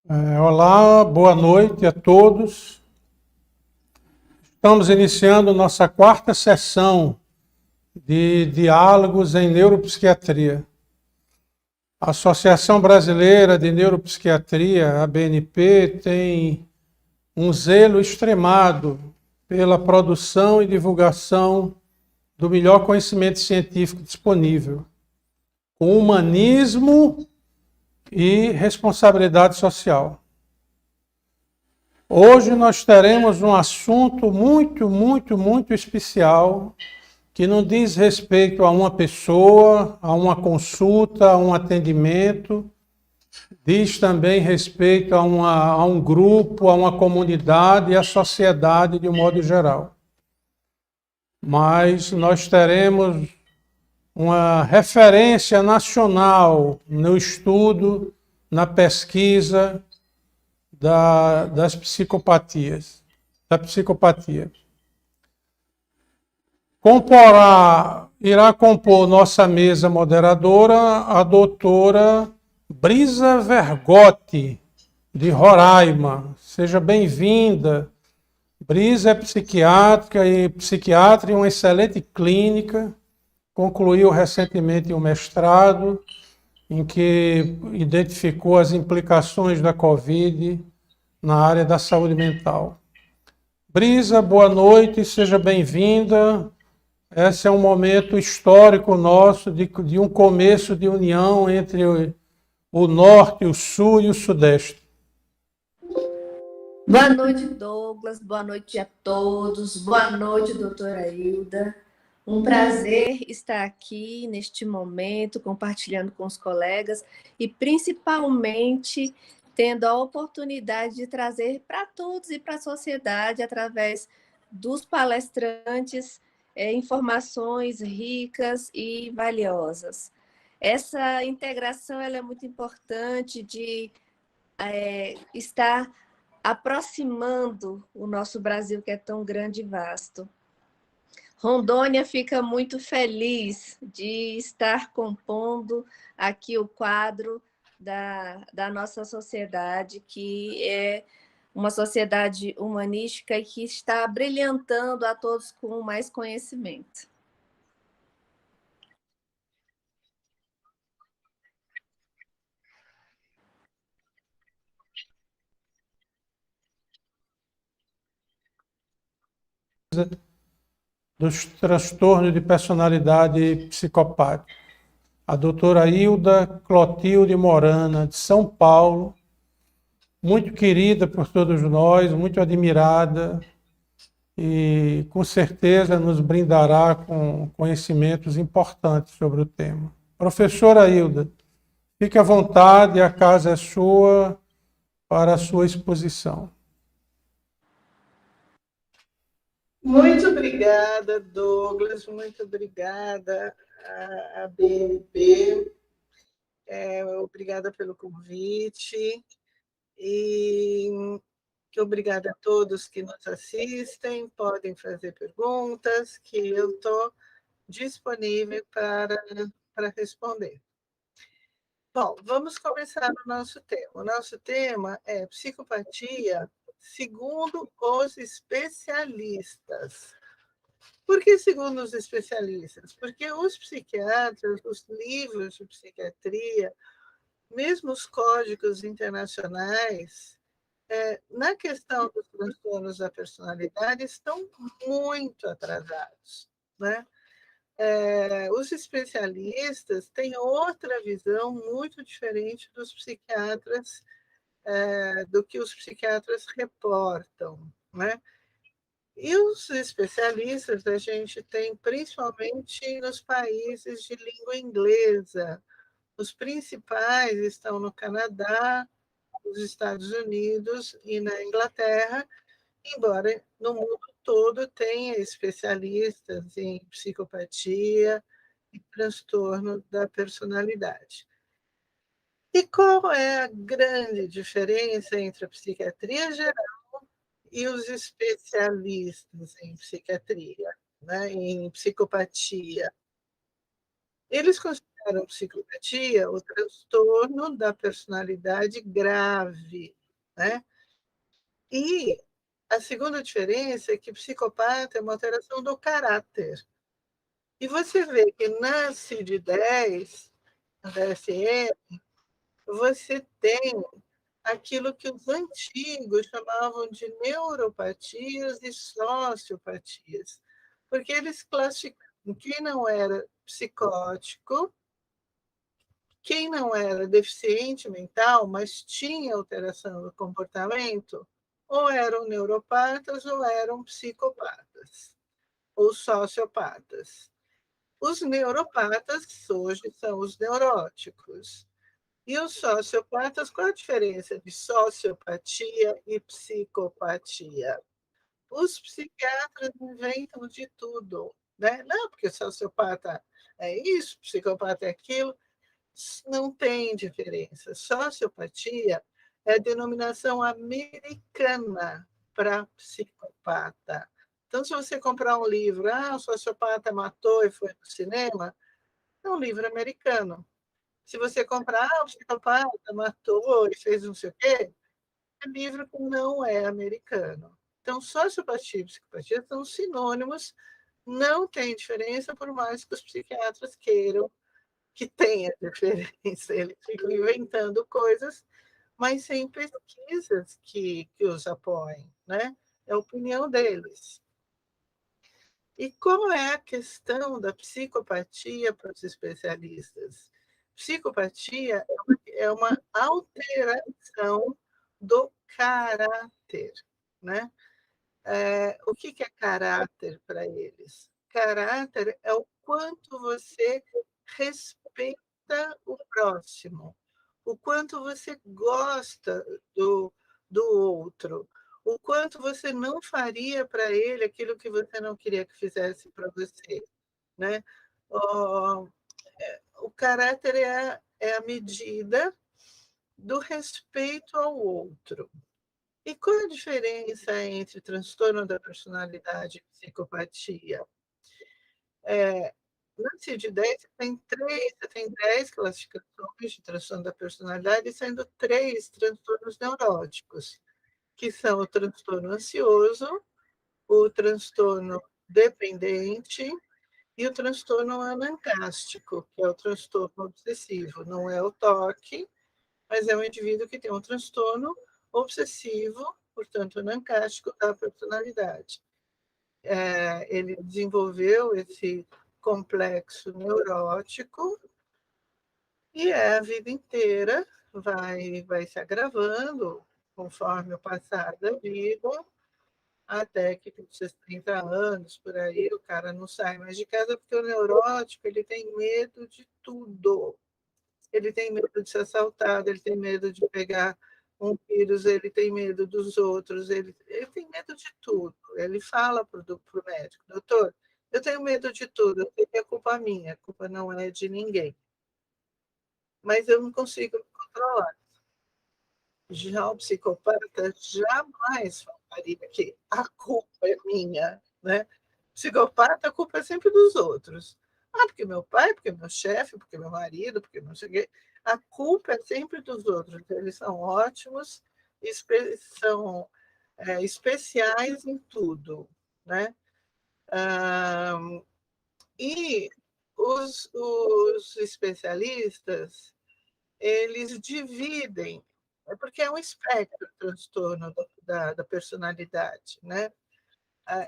Olá, boa noite a todos. Estamos iniciando nossa quarta sessão de diálogos em neuropsiquiatria. A Associação Brasileira de Neuropsiquiatria, a ABNP, tem um zelo extremado pela produção e divulgação do melhor conhecimento científico disponível, com humanismo e responsabilidade social. Hoje nós teremos um assunto muito especial que não diz respeito a uma pessoa, a uma consulta, a um atendimento, diz também respeito a um grupo, a uma comunidade e à sociedade de um modo geral. Mas nós teremos uma referência nacional no estudo, na pesquisa das psicopatias, da psicopatia. Irá compor nossa mesa moderadora a doutora Brisa Vergotti, de Roraima. Seja bem-vinda. Brisa é psiquiatra em uma excelente clínica, concluiu recentemente um mestrado em que identificou as implicações da Covid na área da saúde mental. Brisa, boa noite, seja bem-vinda. Esse é um momento histórico nosso de um começo de união entre o Norte, o Sul e o Sudeste. Boa noite, Douglas. Boa noite a todos. Boa noite, doutora Hilda. Um prazer estar aqui neste momento, compartilhando com os colegas e principalmente tendo a oportunidade de trazer para todos e para a sociedade, através dos palestrantes, informações ricas e valiosas. Essa integração ela é muito importante de estar aproximando o nosso Brasil, que é tão grande e vasto. Rondônia fica muito feliz de estar compondo aqui o quadro da nossa sociedade, que é uma sociedade humanística e que está brilhantando a todos com mais conhecimento. Dos transtornos de personalidade psicopática. A doutora Hilda Clotilde Morana, de São Paulo, muito querida por todos nós, muito admirada e com certeza nos brindará com conhecimentos importantes sobre o tema. Professora Hilda, fique à vontade, a casa é sua para a sua exposição. Muito obrigada, Douglas, muito obrigada à BNP, obrigada pelo convite e obrigada a todos que nos assistem, podem fazer perguntas, que eu estou disponível para responder. Bom, vamos começar o nosso tema. O nosso tema é psicopatia segundo os especialistas. Por que segundo os especialistas? Porque os psiquiatras, os livros de psiquiatria, mesmo os códigos internacionais, na questão dos transtornos da personalidade, estão muito atrasados, né? Os especialistas têm outra visão muito diferente dos psiquiatras, do que os psiquiatras reportam, né? E os especialistas a gente tem principalmente nos países de língua inglesa. Os principais estão no Canadá, nos Estados Unidos e na Inglaterra, embora no mundo todo tenha especialistas em psicopatia e transtorno da personalidade. E qual é a grande diferença entre a psiquiatria geral e os especialistas em psiquiatria, né, em psicopatia? Eles consideram psicopatia o transtorno da personalidade grave, né? E a segunda diferença é que psicopata é uma alteração do caráter. E você vê que na CID-10, na DSM, você tem aquilo que os antigos chamavam de neuropatias e sociopatias, porque eles classificavam quem não era psicótico, quem não era deficiente mental, mas tinha alteração do comportamento, ou eram neuropatas ou eram psicopatas, ou sociopatas. Os neuropatas hoje são os neuróticos. E os sociopatas, qual a diferença de sociopatia e psicopatia? Os psiquiatras inventam de tudo, né? Não, porque sociopata é isso, psicopata é aquilo. Não tem diferença. Sociopatia é a denominação americana para psicopata. Então, se você comprar um livro, o sociopata matou e foi no cinema, é um livro americano. Se você comprar, o psicopata matou e fez não sei o quê, é livro que não é americano. Então, sociopatia e psicopatia são sinônimos, não tem diferença, por mais que os psiquiatras queiram que tenha diferença. Eles ficam inventando coisas, mas sem pesquisas que os apoiem, né? É a opinião deles. E como é a questão da psicopatia para os especialistas? Psicopatia é uma alteração do caráter, né? O que é caráter para eles? Caráter é o quanto você respeita o próximo, o quanto você gosta do outro, o quanto você não faria para ele aquilo que você não queria que fizesse para você, né? O caráter é a medida do respeito ao outro. E qual a diferença entre transtorno da personalidade e psicopatia? Na CID-10, você tem 10 classificações de transtorno da personalidade, sendo 3 transtornos neuróticos, que são o transtorno ansioso, o transtorno dependente e o transtorno anancástico, que é o transtorno obsessivo. Não é o TOC, mas é um indivíduo que tem um transtorno obsessivo, portanto, anancástico da personalidade. Ele desenvolveu esse complexo neurótico e a vida inteira vai se agravando conforme o passar da vida, até que com seus 30 anos, por aí, o cara não sai mais de casa, porque o neurótico ele tem medo de tudo. Ele tem medo de ser assaltado, ele tem medo de pegar um vírus, ele tem medo dos outros, ele tem medo de tudo. Ele fala para o médico, doutor, eu tenho medo de tudo, eu sei que é culpa minha, a culpa não é de ninguém. Mas eu não consigo me controlar. Já o psicopata jamais falaria que a culpa é minha, né? Psicopata, a culpa é sempre dos outros. Porque meu pai, porque meu chefe, porque meu marido, porque não sei o quê. A culpa é sempre dos outros. Eles são ótimos, são especiais em tudo, né? E os especialistas, eles dividem, porque é um espectro o transtorno da personalidade, né?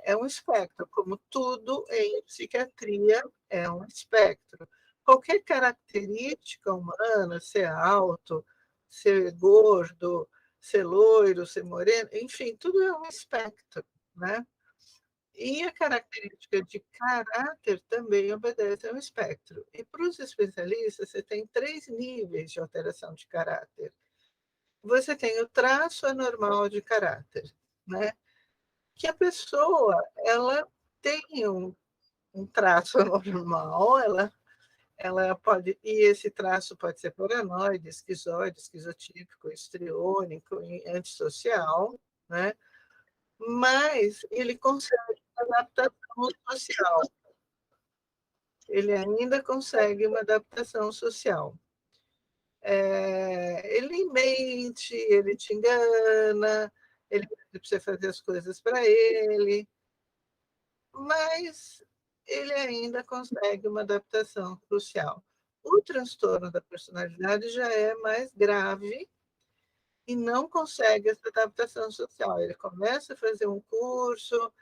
É um espectro, como tudo em psiquiatria é um espectro. Qualquer característica humana, ser alto, ser gordo, ser loiro, ser moreno, enfim, tudo é um espectro, né? E a característica de caráter também obedece a um espectro. E para os especialistas, você tem 3 níveis de alteração de caráter. Você tem o traço anormal de caráter, né? Que a pessoa ela tem um traço anormal, ela pode, e esse traço pode ser paranoide, esquizoide, esquizotípico, histriônico, antissocial, né? Mas ele consegue adaptação social. Ele ainda consegue uma adaptação social. ele mente, ele te engana, ele pede para você fazer as coisas para ele, mas ele ainda consegue uma adaptação social. O transtorno da personalidade já é mais grave e não consegue essa adaptação social. Ele começa a fazer um curso,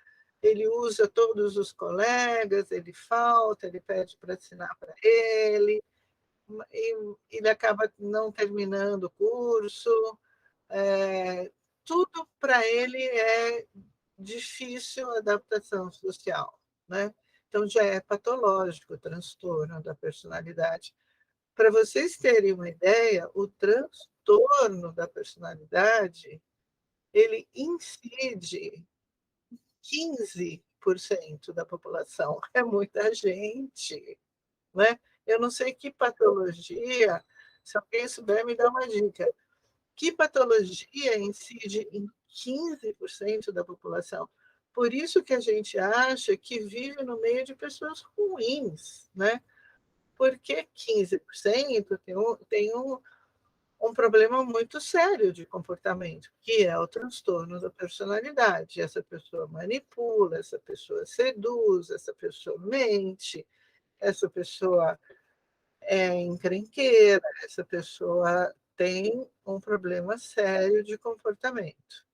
ele usa todos os colegas, ele falta, ele pede para assinar para ele, e ele acaba não terminando o curso. Tudo para ele é difícil a adaptação social, né? Então já é patológico o transtorno da personalidade. Para vocês terem uma ideia, o transtorno da personalidade, ele incide 15% da população. É muita gente, né? Eu não sei que patologia, se alguém souber, me dá uma dica. Que patologia incide em 15% da população? Por isso que a gente acha que vive no meio de pessoas ruins, né? Porque 15% tem um problema muito sério de comportamento, que é o transtorno da personalidade. Essa pessoa manipula, essa pessoa seduz, essa pessoa mente, essa pessoa é encrenqueira, essa pessoa tem um problema sério de comportamento.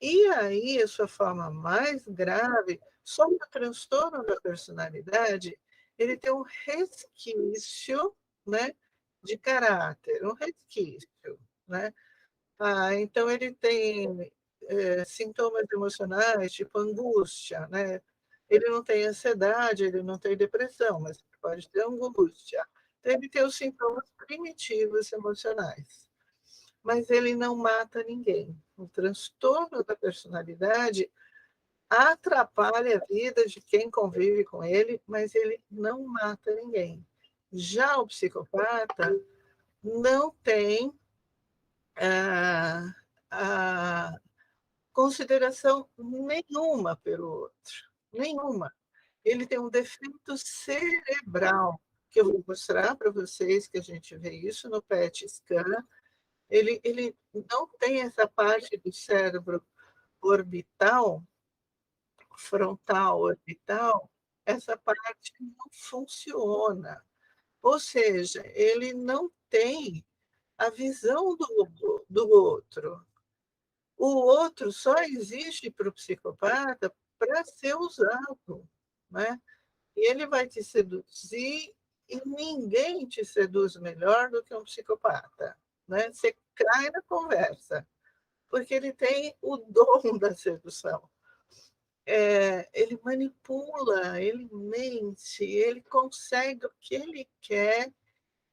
E aí, a sua forma mais grave, só o transtorno da personalidade, ele tem um resquício, né, de caráter, um resquício, né? Então ele tem sintomas emocionais, tipo angústia, né? Ele não tem ansiedade, ele não tem depressão, mas pode ter angústia. Então, ele tem os sintomas primitivos emocionais, mas ele não mata ninguém. O transtorno da personalidade atrapalha a vida de quem convive com ele, mas ele não mata ninguém. Já o psicopata não tem a, a consideração nenhuma pelo outro, nenhuma. Ele tem um defeito cerebral, que eu vou mostrar para vocês, que a gente vê isso no PET scan. Ele não tem essa parte do cérebro orbital, frontal orbital, essa parte não funciona. Ou seja, ele não tem a visão do outro. O outro só existe para o psicopata para ser usado, né? E ele vai te seduzir e ninguém te seduz melhor do que um psicopata, né? Você cai na conversa, porque ele tem o dom da sedução. Ele manipula, ele mente, ele consegue o que ele quer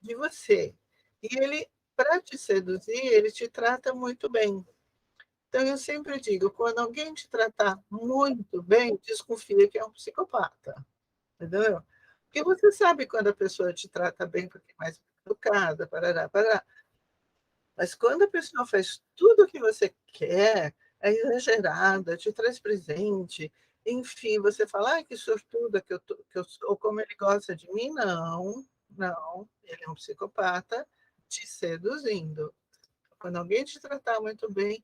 de você. E ele, para te seduzir, ele te trata muito bem. Então, eu sempre digo, quando alguém te tratar muito bem, desconfia que é um psicopata, entendeu? Porque você sabe quando a pessoa te trata bem porque é mais educada, parará, parará. Mas quando a pessoa faz tudo o que você quer, é exagerada, te traz presente, enfim, você fala, ai, que sortuda que eu sou, como ele gosta de mim. Não, não, ele é um psicopata te seduzindo. Quando alguém te tratar muito bem,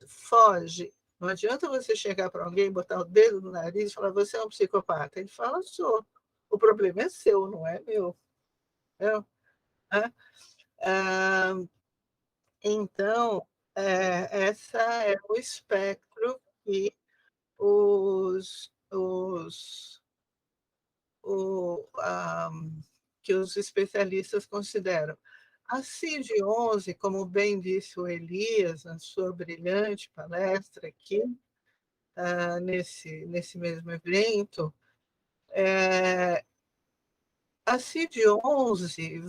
foge. Não adianta você chegar para alguém, botar o dedo no nariz e falar, você é um psicopata. Ele fala, sou. O problema é seu, não é meu. É? Ah, então, essa é o espectro que os, que os especialistas consideram. A CID-11, como bem disse o Elias na sua brilhante palestra aqui, nesse mesmo evento, a CID-11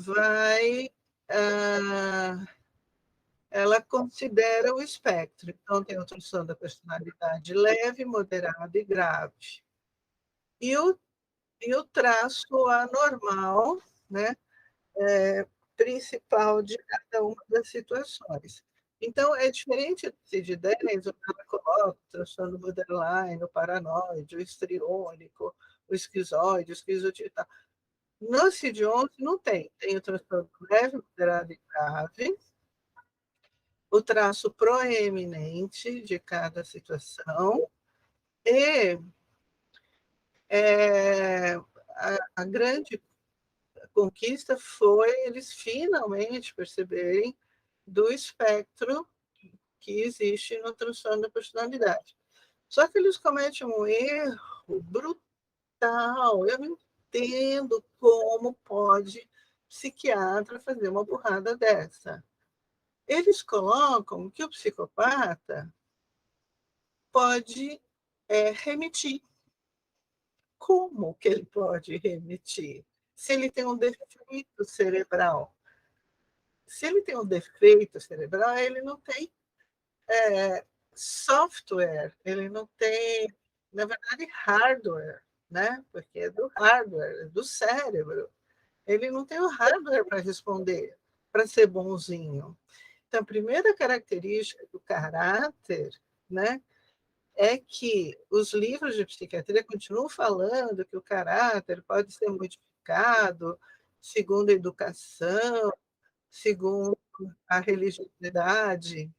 ela considera o espectro. Então, tem o transtorno da personalidade leve, moderado e grave. E o traço anormal, né, principal de cada uma das situações. Então, é diferente do CID-10, o cara coloca o transtorno borderline, o paranoide, o histriônico, o esquizoide, o esquizotípico. No CID-11 não tem. Tem o transtorno leve, moderado e grave, o traço proeminente de cada situação e a grande conquista foi eles finalmente perceberem do espectro que existe no transtorno da personalidade. Só que eles cometem um erro brutal. Eu não entendo como pode psiquiatra fazer uma burrada dessa. Eles colocam que o psicopata pode remitir. Como que ele pode remitir? Se ele tem um defeito cerebral. Se ele tem um defeito cerebral, ele não tem software, ele não tem, na verdade, hardware, né? Porque é do hardware, é do cérebro. Ele não tem o hardware para responder, para ser bonzinho. Então, a primeira característica do caráter, né, é que os livros de psiquiatria continuam falando que o caráter pode ser modificado segundo a educação, segundo a religiosidade.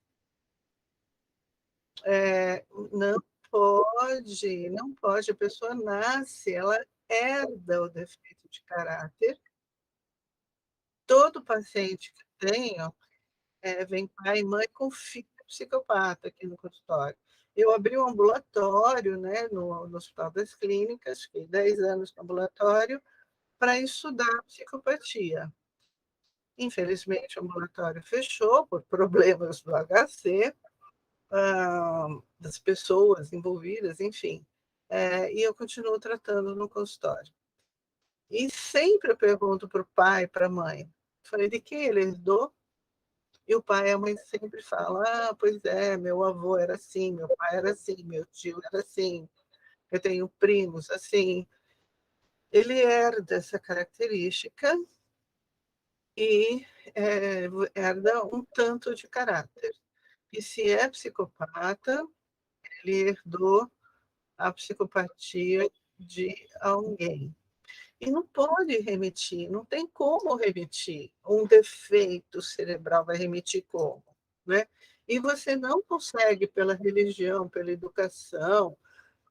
Não pode, não pode. A pessoa nasce, ela herda o defeito de caráter. Todo paciente que eu tenho vem pai e mãe com filho psicopata aqui no consultório. Eu abri um ambulatório, né, no Hospital das Clínicas, fiquei 10 anos no ambulatório, para estudar psicopatia. Infelizmente, o ambulatório fechou por problemas do HC, das pessoas envolvidas, enfim. E eu continuo tratando no consultório. E sempre eu pergunto para o pai, para a mãe, falei, de quem ele herdou? E o pai e a mãe sempre falam, pois é, meu avô era assim, meu pai era assim, meu tio era assim, eu tenho primos assim. Ele herda essa característica e herda um tanto de caráter. E se é psicopata, ele herdou a psicopatia de alguém. E não pode remitir, não tem como remitir. Um defeito cerebral vai remitir como? Né? E você não consegue, pela religião, pela educação,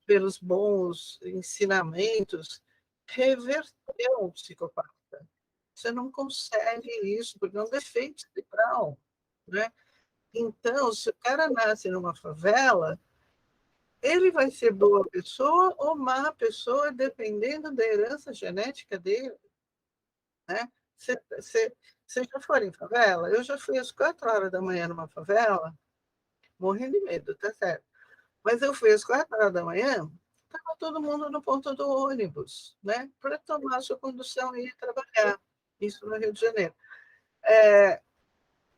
pelos bons ensinamentos, reverter um psicopata. Você não consegue isso, porque é um defeito cerebral. Né? Então, se o cara nasce numa favela, ele vai ser boa pessoa ou má pessoa, dependendo da herança genética dele. Né? Você já foi em favela? Eu já fui às 4 horas da manhã numa favela, morrendo de medo, tá certo? Mas eu fui às 4 horas da manhã, estava todo mundo no ponto do ônibus, né? Para tomar a sua condução e ir trabalhar. Isso no Rio de Janeiro.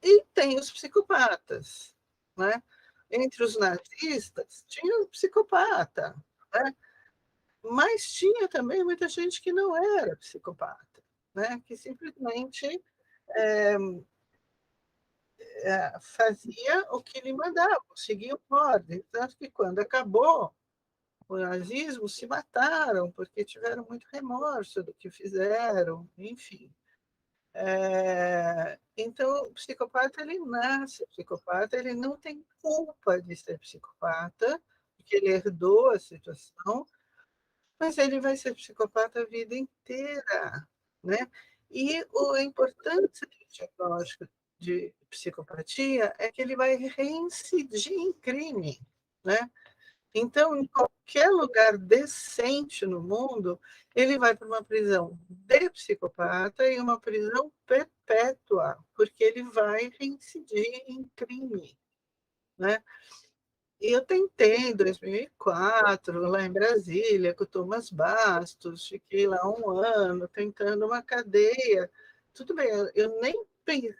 E tem os psicopatas, né? Entre os nazistas, tinha um psicopata, né? Mas tinha também muita gente que não era psicopata, né? Que simplesmente fazia o que lhe mandavam, seguia ordem. Tanto que, quando acabou o nazismo, se mataram, porque tiveram muito remorso do que fizeram, enfim. Então, o psicopata, ele nasce psicopata, ele não tem culpa de ser psicopata, porque ele herdou a situação, mas ele vai ser psicopata a vida inteira, né? E a importância do diagnóstico de psicopatia é que ele vai reincidir em crime, né? Então, em qualquer lugar decente no mundo, ele vai para uma prisão de psicopata e uma prisão perpétua, porque ele vai reincidir em crime, né? E eu tentei em 2004, lá em Brasília, com o Thomas Bastos, fiquei lá 1 ano tentando uma cadeia. Tudo bem, eu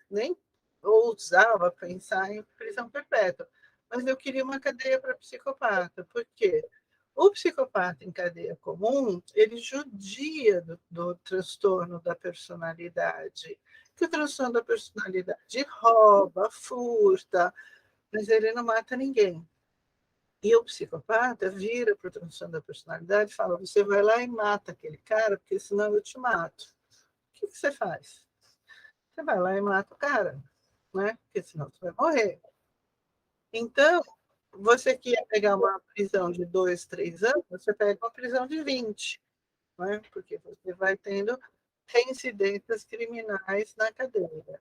nem ousava pensar em prisão perpétua, mas eu queria uma cadeia para psicopata. Por quê? O psicopata em cadeia comum, ele judia do transtorno da personalidade. Que o transtorno da personalidade rouba, furta, mas ele não mata ninguém. E o psicopata vira para o transtorno da personalidade e fala: você vai lá e mata aquele cara, porque senão eu te mato. que você faz? Você vai lá e mata o cara, né? Porque senão você vai morrer. Então, você que ia pegar uma prisão de 2, 3 anos, você pega uma prisão de 20, né? Porque você vai tendo reincidências criminais na cadeia.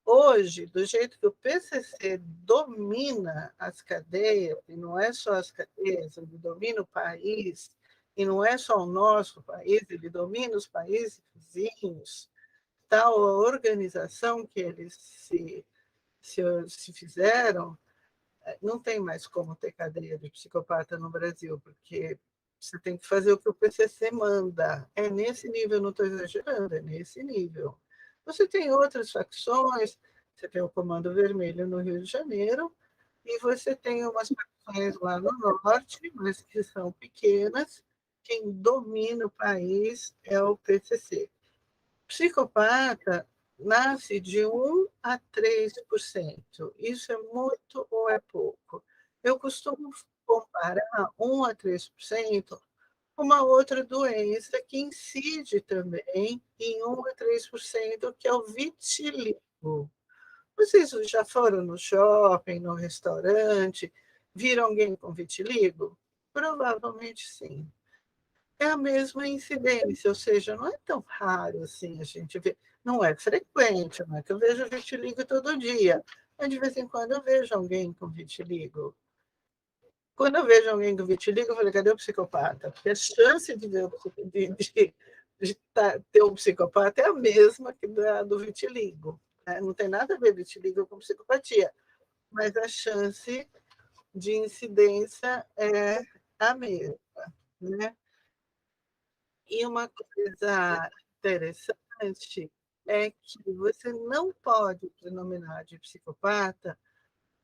Hoje, do jeito que o PCC domina as cadeias, e não é só as cadeias, ele domina o país, e não é só o nosso país, ele domina os países vizinhos, tal a organização que eles se fizeram, não tem mais como ter cadeia de psicopata no Brasil, porque você tem que fazer o que o PCC manda. É nesse nível, não estou exagerando, é nesse nível. Você tem outras facções, você tem o Comando Vermelho no Rio de Janeiro, e você tem umas facções lá no norte, mas que são pequenas. Quem domina o país é o PCC. Psicopata nasce de 1 a 3%. Isso é muito ou é pouco? Eu costumo comparar 1 a 3% com uma outra doença que incide também em 1 a 3%, que é o vitiligo. Vocês já foram no shopping, no restaurante, viram alguém com vitiligo? Provavelmente sim. É a mesma incidência, ou seja, não é tão raro assim a gente ver. Não é frequente, não é que eu vejo vitiligo todo dia, mas de vez em quando eu vejo alguém com vitiligo. Quando eu vejo alguém com vitiligo, eu falei, cadê o psicopata? Porque a chance de ter um psicopata é a mesma que do vitiligo. Né? Não tem nada a ver vitiligo com psicopatia, mas a chance de incidência é a mesma. Né? E uma coisa interessante é que você não pode denominar de psicopata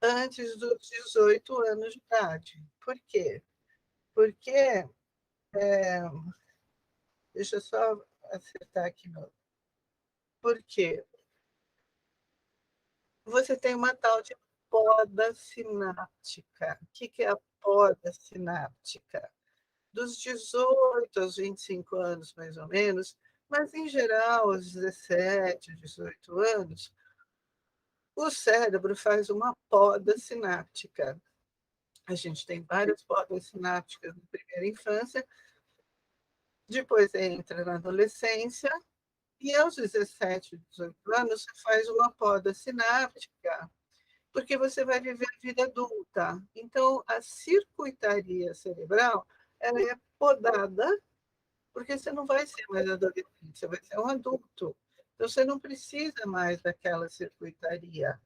antes dos 18 anos de idade. Por quê? Porque, deixa eu só acertar aqui, porque você tem uma tal de poda sináptica. O que é a poda sináptica? Dos 18 aos 25 anos, mais ou menos, mas em geral, aos 17, 18 anos, o cérebro faz uma poda sináptica. A gente tem várias podas sinápticas na primeira infância, depois entra na adolescência, e aos 17, 18 anos, você faz uma poda sináptica, porque você vai viver a vida adulta. Então, a circuitaria cerebral ela é podada, porque você não vai ser mais adolescente, você vai ser um adulto. Então, você não precisa mais daquela circuitaria.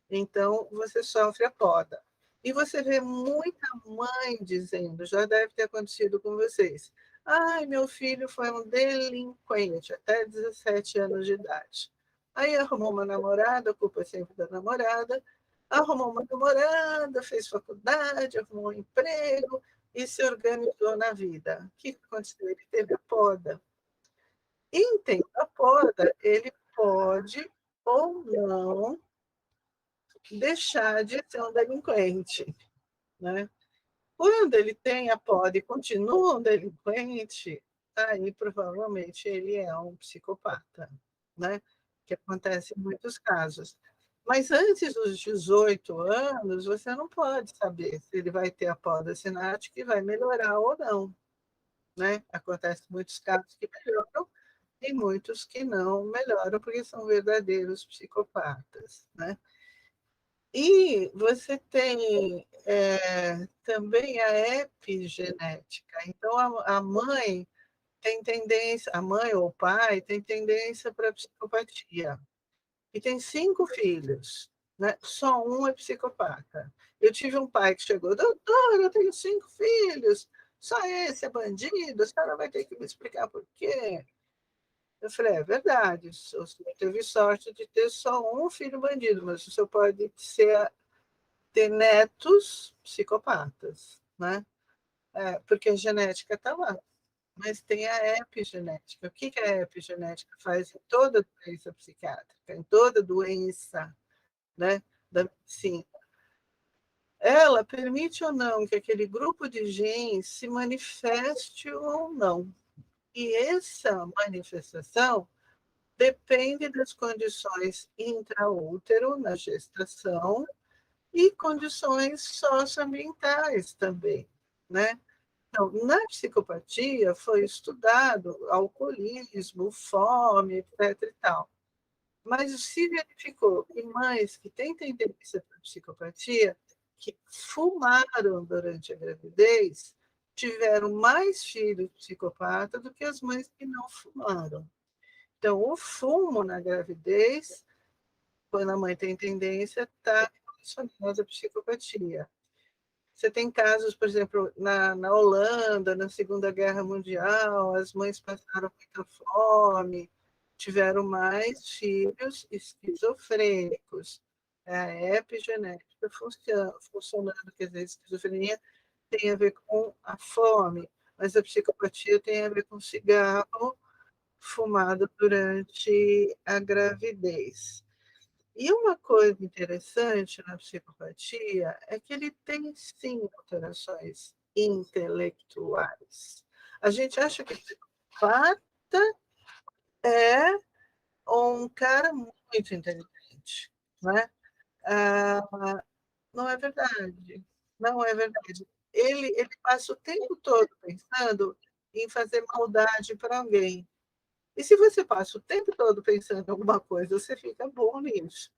Então, você sofre a poda. E você vê muita mãe dizendo, já deve ter acontecido com vocês, ai, meu filho foi um delinquente até 17 anos de idade. Aí arrumou uma namorada, a culpa é sempre da namorada, arrumou uma namorada, fez faculdade, arrumou um emprego e se organizou na vida. O que aconteceu? Ele teve a poda. E tendo a poda, ele pode ou não deixar de ser um delinquente. Né? Quando ele tem a poda e continua um delinquente, aí provavelmente ele é um psicopata, né? Que acontece em muitos casos. Mas antes dos 18 anos, você não pode saber se ele vai ter a poda sináptica e vai melhorar ou não. Né? Acontece muitos casos que melhoram e muitos que não melhoram, porque são verdadeiros psicopatas. Né? E você tem também a epigenética. Então, a mãe tem tendência, a mãe ou o pai tem tendência para a psicopatia. E tem 5 filhos, né? Só um é psicopata. Eu tive um pai que chegou, doutor, eu tenho 5 filhos, só esse é bandido, a senhora vai ter que me explicar por quê. Eu falei, é verdade, o senhor teve sorte de ter só um filho bandido, mas o senhor pode ter netos psicopatas, né? Porque a genética está lá. Mas tem a epigenética. O que a epigenética faz em toda doença psiquiátrica, em toda doença, né, da medicina? Ela permite ou não que aquele grupo de genes se manifeste ou não. E essa manifestação depende das condições intraútero, na gestação, e condições socioambientais também, né? Então, na psicopatia foi estudado alcoolismo, fome, etc. e tal. Mas se verificou que mães que têm tendência para psicopatia, que fumaram durante a gravidez, tiveram mais filhos psicopatas do que as mães que não fumaram. Então, o fumo na gravidez, quando a mãe tem tendência, está relacionado à psicopatia. Você tem casos, por exemplo, na Holanda, na Segunda Guerra Mundial, as mães passaram muita fome, tiveram mais filhos esquizofrênicos. A epigenética funcionando, quer dizer, a esquizofrenia tem a ver com a fome, mas a psicopatia tem a ver com cigarro fumado durante a gravidez. E uma coisa interessante na psicopatia é que ele tem, sim, alterações intelectuais. A gente acha que psicopata é um cara muito inteligente, né? Ah, não é verdade. Não é verdade. Ele passa o tempo todo pensando em fazer maldade para alguém. E se você passa o tempo todo pensando em alguma coisa, você fica bom nisso.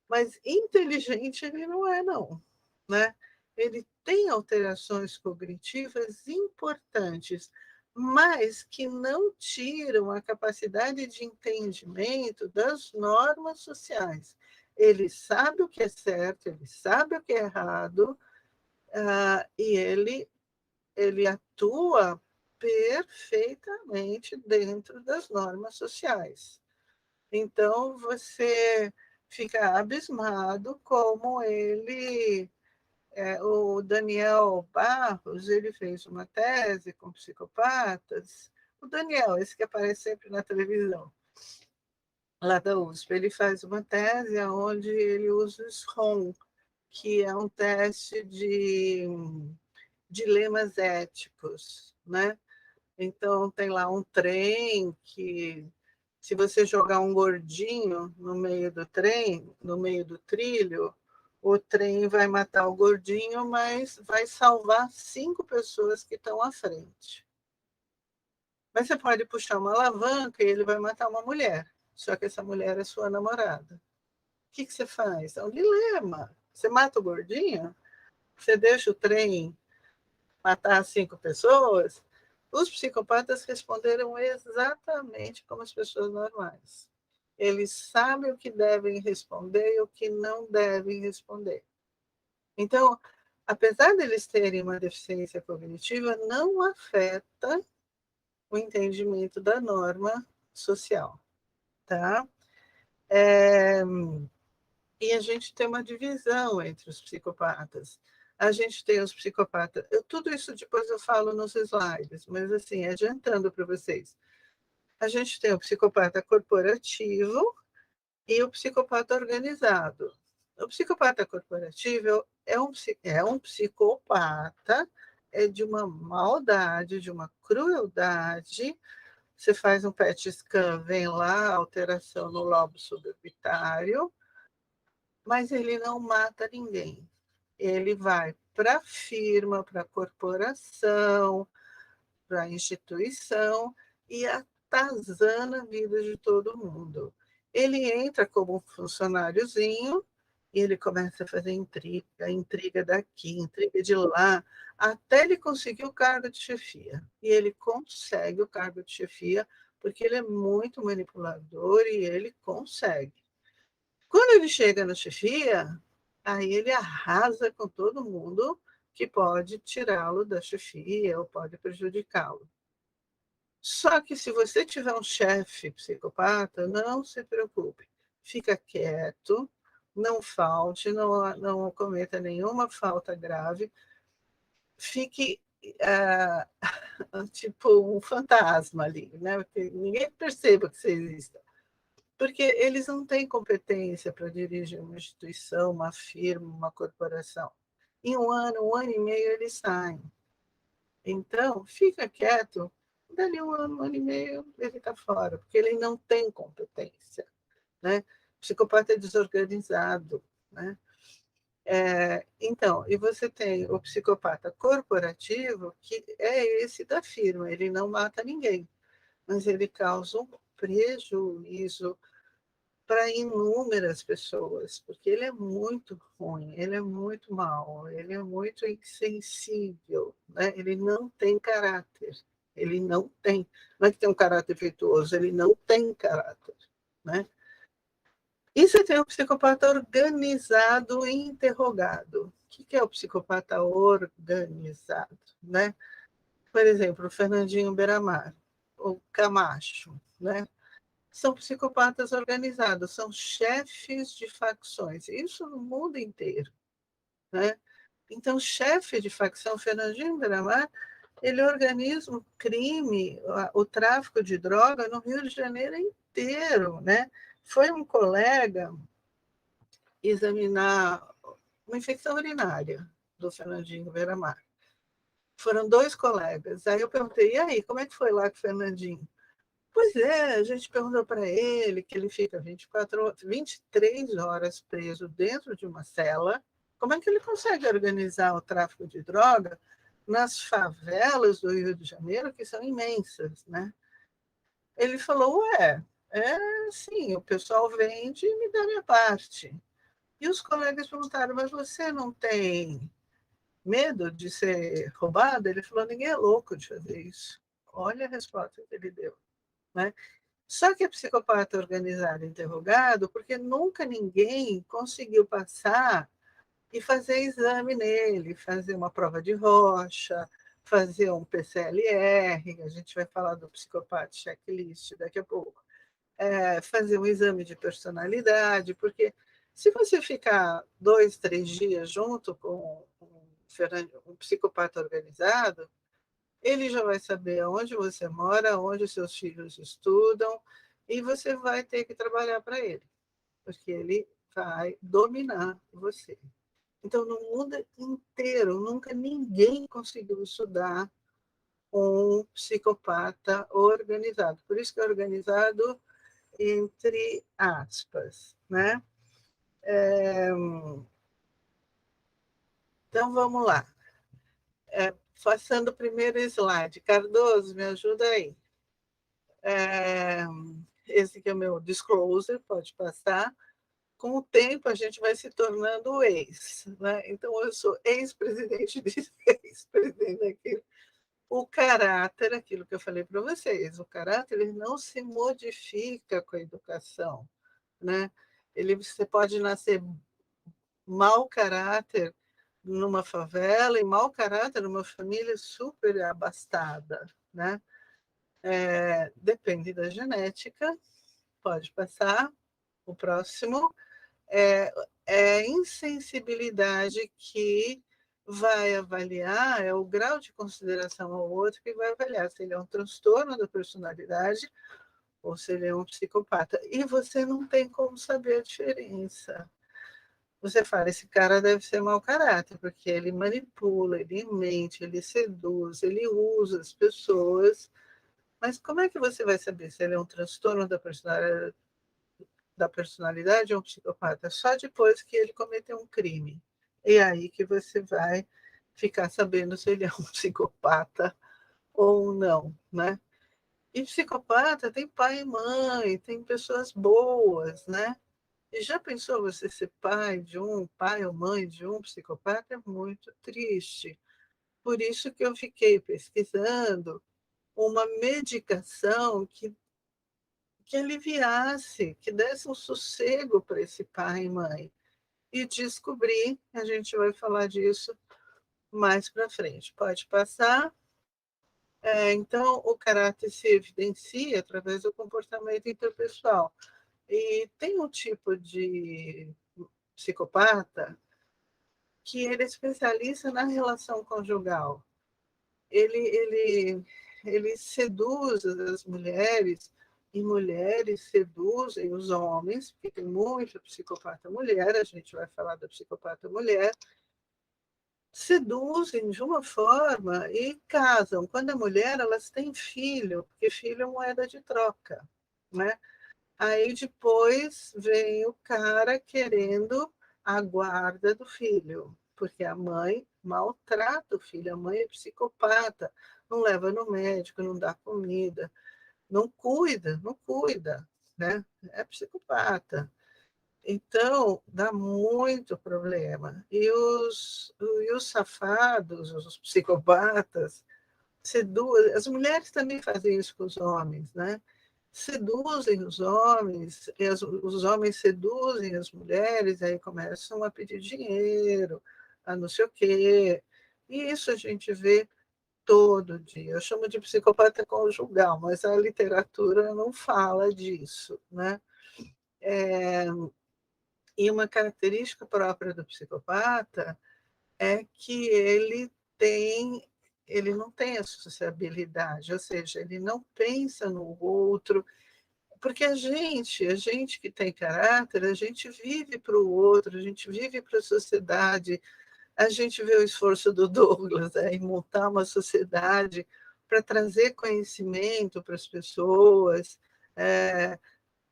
Mas inteligente ele não é, não. Né? Ele tem alterações cognitivas importantes, mas que não tiram a capacidade de entendimento das normas sociais. Ele sabe o que é certo, ele sabe o que é errado, e ele atua perfeitamente dentro das normas sociais. Então, você fica abismado como o Daniel Barros, ele fez uma tese com psicopatas. O Daniel, esse que aparece sempre na televisão, lá da USP, ele faz uma tese onde ele usa o SROM, que é um teste de dilemas éticos, né? Então, tem lá um trem que, se você jogar um gordinho no meio do trem, no meio do trilho, o trem vai matar o gordinho, mas vai salvar 5 pessoas que estão à frente. Mas você pode puxar uma alavanca e ele vai matar uma mulher, só que essa mulher é sua namorada. O que você faz? É um dilema. Você mata o gordinho? Você deixa o trem matar 5 pessoas? Os psicopatas responderam exatamente como as pessoas normais. Eles sabem o que devem responder e o que não devem responder. Então, apesar deles terem uma deficiência cognitiva, não afeta o entendimento da norma social, tá? E a gente tem uma divisão entre os psicopatas. A gente tem os psicopatas. Tudo isso depois eu falo nos slides, mas assim, adiantando para vocês. A gente tem o psicopata corporativo e o psicopata organizado. O psicopata corporativo é um psicopata, é de uma maldade, de uma crueldade. Você faz um PET scan, vem lá alteração no lobo suborbitário, mas ele não mata ninguém. Ele vai para a firma, para a corporação, para a instituição e atazana a vida de todo mundo. Ele entra como um funcionáriozinho e ele começa a fazer intriga daqui, intriga de lá, até ele conseguir o cargo de chefia. E ele consegue o cargo de chefia porque ele é muito manipulador e ele consegue. Quando ele chega na chefia, aí ele arrasa com todo mundo que pode tirá-lo da chefia ou pode prejudicá-lo. Só que se você tiver um chefe psicopata, não se preocupe. Fica quieto, não falte, não cometa nenhuma falta grave. Fique tipo um fantasma ali, né? Porque ninguém perceba que você exista. Porque eles não têm competência para dirigir uma instituição, uma firma, uma corporação. Em um ano e meio, eles saem. Então, fica quieto, dali um ano e meio, ele está fora, porque ele não tem competência, né? O psicopata é desorganizado, né? Então, e você tem o psicopata corporativo, que é esse da firma, ele não mata ninguém, mas ele causa um prejuízo para inúmeras pessoas, porque ele é muito ruim, ele é muito mau, ele é muito insensível, né? Ele não tem caráter, ele não tem, não é que tem um caráter virtuoso, ele não tem caráter, né? E você tem o psicopata organizado e interrogado. O que é o psicopata organizado, né? Por exemplo, o Fernandinho Beiramar, o Camacho, né? São psicopatas organizados, são chefes de facções, isso no mundo inteiro, né? Então, chefe de facção, Fernandinho Beiramar, ele organiza o crime, o tráfico de droga no Rio de Janeiro inteiro, né? Foi um colega examinar uma infecção urinária do Fernandinho Beiramar. Foram 2 colegas. Aí eu perguntei, e aí, como é que foi lá com o Fernandinho? Pois é, a gente perguntou para ele que ele fica 23 horas preso dentro de uma cela. Como é que ele consegue organizar o tráfico de droga nas favelas do Rio de Janeiro, que são imensas, né? Ele falou, sim, o pessoal vende e me dá minha parte. E os colegas perguntaram, mas você não tem medo de ser roubado? Ele falou, ninguém é louco de fazer isso. Olha a resposta que ele deu, né? Só que é psicopata organizado e interrogado porque nunca ninguém conseguiu passar e fazer exame nele, fazer uma prova de Rocha, fazer um PCLR, a gente vai falar do psicopata checklist daqui a pouco, fazer um exame de personalidade, porque se você ficar 2, 3 dias junto com um psicopata organizado, ele já vai saber onde você mora, onde seus filhos estudam, e você vai ter que trabalhar para ele, porque ele vai dominar você. Então, no mundo inteiro, nunca ninguém conseguiu estudar um psicopata organizado. Por isso que é organizado entre aspas, né? Então, vamos lá. Passando o primeiro slide. Cardoso, me ajuda aí. Esse aqui é o meu disclosure, pode passar. Com o tempo, a gente vai se tornando ex. Né? Então, eu sou ex-presidente disso, ex-presidente daquilo. O caráter, aquilo que eu falei para vocês, o caráter ele não se modifica com a educação. Né? Você pode nascer mau caráter numa favela e mau caráter numa família super abastada, né? Depende da genética, pode passar. O próximo é insensibilidade que vai avaliar, é o grau de consideração ao outro que vai avaliar se ele é um transtorno da personalidade ou se ele é um psicopata. E você não tem como saber a diferença. Você fala, esse cara deve ser mau caráter, porque ele manipula, ele mente, ele seduz, ele usa as pessoas. Mas como é que você vai saber se ele é um transtorno da personalidade ou um psicopata? Só depois que ele cometeu um crime. E é aí que você vai ficar sabendo se ele é um psicopata ou não, né? E psicopata tem pai e mãe, tem pessoas boas, né? E já pensou você ser pai ou mãe de um psicopata? É muito triste. Por isso que eu fiquei pesquisando uma medicação que aliviasse, que desse um sossego para esse pai e mãe. E descobri, a gente vai falar disso mais para frente. Pode passar. Então, o caráter se evidencia através do comportamento interpessoal. E tem um tipo de psicopata que ele é especialista na relação conjugal. Ele seduz as mulheres e mulheres seduzem os homens, porque tem muito psicopata mulher, a gente vai falar da psicopata mulher, seduzem de uma forma e casam. Quando a mulher, elas têm filho, porque filho é moeda de troca, né? Aí depois vem o cara querendo a guarda do filho, porque a mãe maltrata o filho, a mãe é psicopata, não leva no médico, não dá comida, não cuida, né? É psicopata. Então, dá muito problema. E os safados, os psicopatas, seduzem. As mulheres também fazem isso com os homens, né? Seduzem os homens, e os homens seduzem as mulheres, aí começam a pedir dinheiro, a não sei o quê. E isso a gente vê todo dia. Eu chamo de psicopata conjugal, mas a literatura não fala disso, né? E uma característica própria do psicopata é que ele não tem a sociabilidade, ou seja, ele não pensa no outro, porque a gente que tem caráter, a gente vive para o outro, a gente vive para a sociedade, a gente vê o esforço do Douglas em montar uma sociedade para trazer conhecimento para as pessoas. É,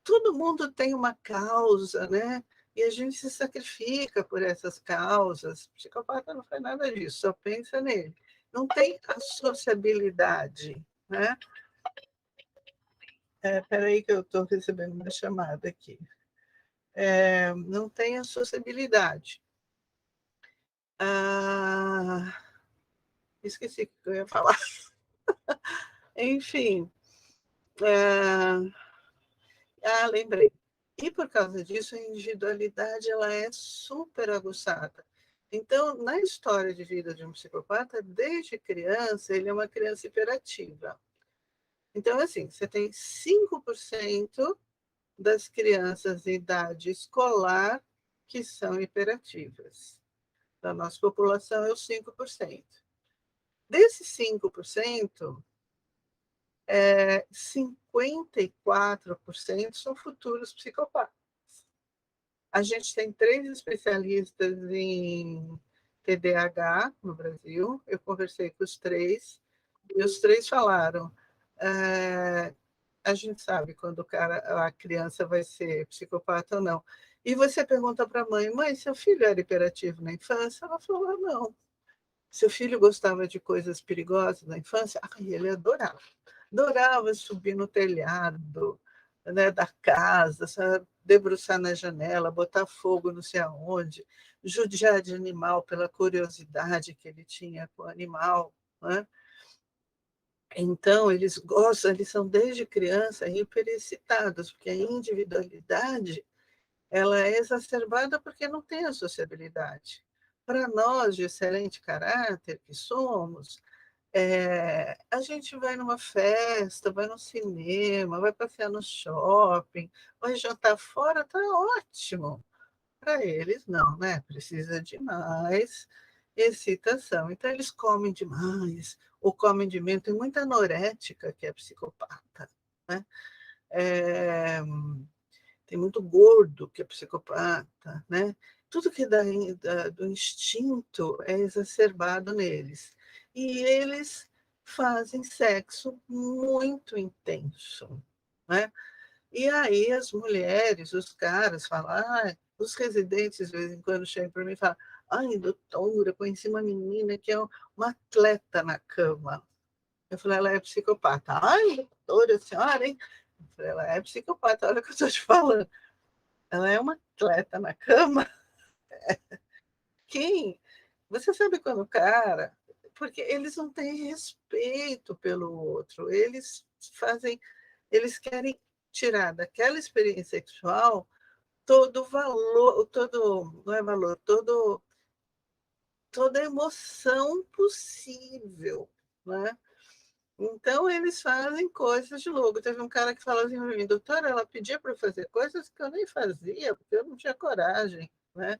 todo mundo tem uma causa, né? E a gente se sacrifica por essas causas. O psicopata não faz nada disso, só pensa nele. Não tem a sociabilidade, né? Espera aí que eu estou recebendo uma chamada aqui. Não tem a sociabilidade. Ah, esqueci o que eu ia falar. Enfim, lembrei. E por causa disso, a individualidade ela é super aguçada. Então, na história de vida de um psicopata, desde criança, ele é uma criança hiperativa. Então, assim, você tem 5% das crianças em idade escolar que são hiperativas. Da nossa população é os 5%. Desses 5%, 54% são futuros psicopatas. A gente tem 3 especialistas em TDAH no Brasil. Eu conversei com os 3 e os 3 falaram: a gente sabe quando a criança vai ser psicopata ou não. E você pergunta para a mãe, seu filho era hiperativo na infância? Ela falou, não. Seu filho gostava de coisas perigosas na infância? Ele adorava. Adorava subir no telhado, né, da casa, sabe? Debruçar na janela, botar fogo não sei aonde, judiar de animal pela curiosidade que ele tinha com o animal, né? Então, eles gostam, eles são desde criança hiperexcitados, porque a individualidade ela é exacerbada porque não tem a sociabilidade. Para nós, de excelente caráter que somos, a gente vai numa festa, vai no cinema, vai passear no shopping, vai jantar fora, tá ótimo. Para eles, não, né? Precisa de mais excitação. Então, eles comem demais, ou comem de menos. Tem muita anorética que é psicopata, né? É, tem muito gordo que é psicopata, né? Tudo que do instinto é exacerbado neles. E eles fazem sexo muito intenso, né? E aí as mulheres, os caras falam, os residentes de vez em quando chegam para mim e falam, doutora, conheci uma menina que é uma atleta na cama. Eu falei, ela é psicopata. Doutora, a senhora, hein? Eu falei, ela é psicopata, olha o que eu estou te falando. Ela é uma atleta na cama. Quem? Você sabe quando o cara... Porque eles não têm respeito pelo outro. Eles querem tirar daquela experiência sexual todo valor, todo, não é valor, toda a emoção possível, né? Então, eles fazem coisas de louco. Teve um cara que falou assim para mim, doutora, ela pedia para eu fazer coisas que eu nem fazia, porque eu não tinha coragem, né?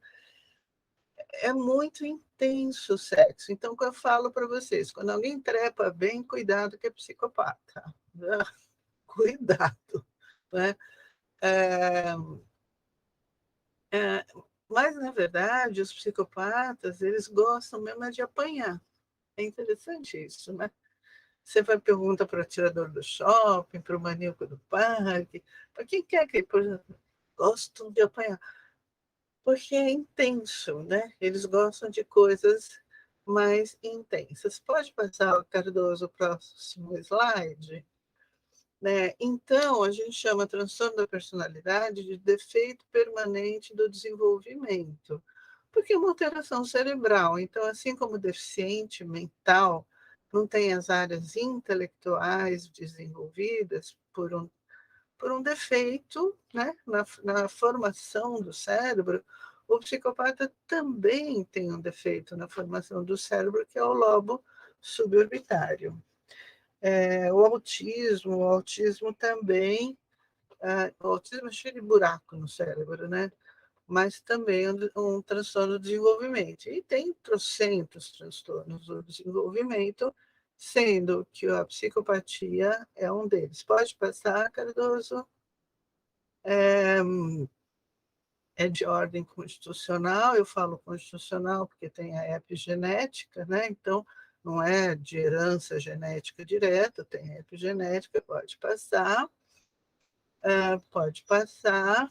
É muito intenso o sexo. Então, eu falo para vocês, quando alguém trepa bem, cuidado que é psicopata. Né? Cuidado. Né? É, Mas, na verdade, os psicopatas, eles gostam mesmo de apanhar. É interessante isso, né? Você vai perguntar para o atirador do shopping, para o maníaco do parque, para quem quer que gostam de apanhar. Porque é intenso, né? Eles gostam de coisas mais intensas. Pode passar, Cardoso, o próximo slide? Né? Então, a gente chama transtorno da personalidade de defeito permanente do desenvolvimento, porque é uma alteração cerebral. Então, assim como o deficiente mental não tem as áreas intelectuais desenvolvidas por um defeito, né, na formação do cérebro, o psicopata também tem um defeito na formação do cérebro, que é o lobo suborbitário. O autismo também, o autismo é cheio de buraco no cérebro, né? Mas também é um transtorno do desenvolvimento. E tem trocentos transtornos do desenvolvimento, sendo que a psicopatia é um deles. Pode passar, Cardoso? É de ordem constitucional, eu falo constitucional porque tem a epigenética, né? Então, não é de herança genética direta, tem epigenética, pode passar. Pode passar.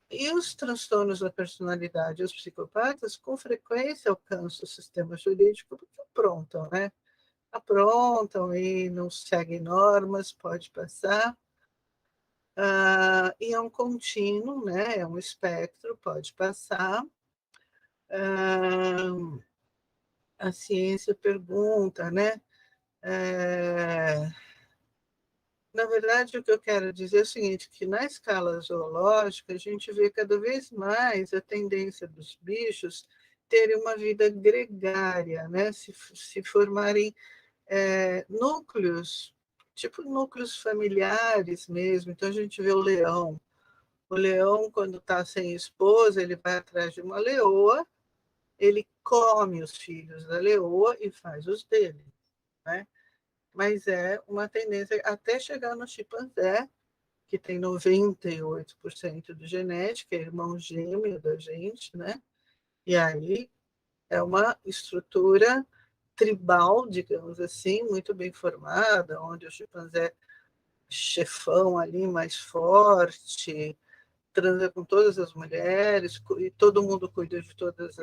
E os transtornos da personalidade, os psicopatas, com frequência alcançam o sistema jurídico porque aprontam, né? Aprontam e não seguem normas, pode passar. E é um contínuo, né? É um espectro, pode passar. A ciência pergunta, né? Na verdade, o que eu quero dizer é o seguinte, que na escala zoológica, a gente vê cada vez mais a tendência dos bichos terem uma vida gregária, né? Se formarem núcleos, tipo núcleos familiares mesmo. Então, a gente vê o leão. O leão, quando está sem esposa, ele vai atrás de uma leoa, ele come os filhos da leoa e faz os dele, né? Mas é uma tendência até chegar no chimpanzé, que tem 98% de genética, é irmão gêmeo da gente, né? E aí é uma estrutura tribal, digamos assim, muito bem formada, onde o chimpanzé chefão ali, mais forte, transa com todas as mulheres, e todo mundo cuida de todos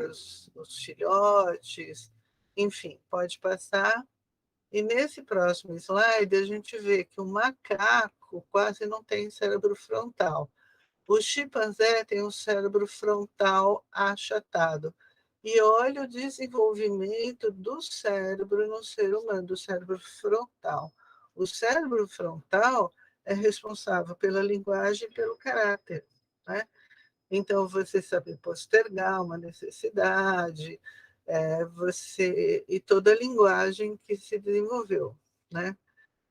os filhotes, enfim, pode passar. E nesse próximo slide, a gente vê que o macaco quase não tem cérebro frontal. O chimpanzé tem um cérebro frontal achatado. E olha o desenvolvimento do cérebro no ser humano, do cérebro frontal. O cérebro frontal é responsável pela linguagem e pelo caráter, né? Então, você saber postergar uma necessidade, e toda a linguagem que se desenvolveu, né?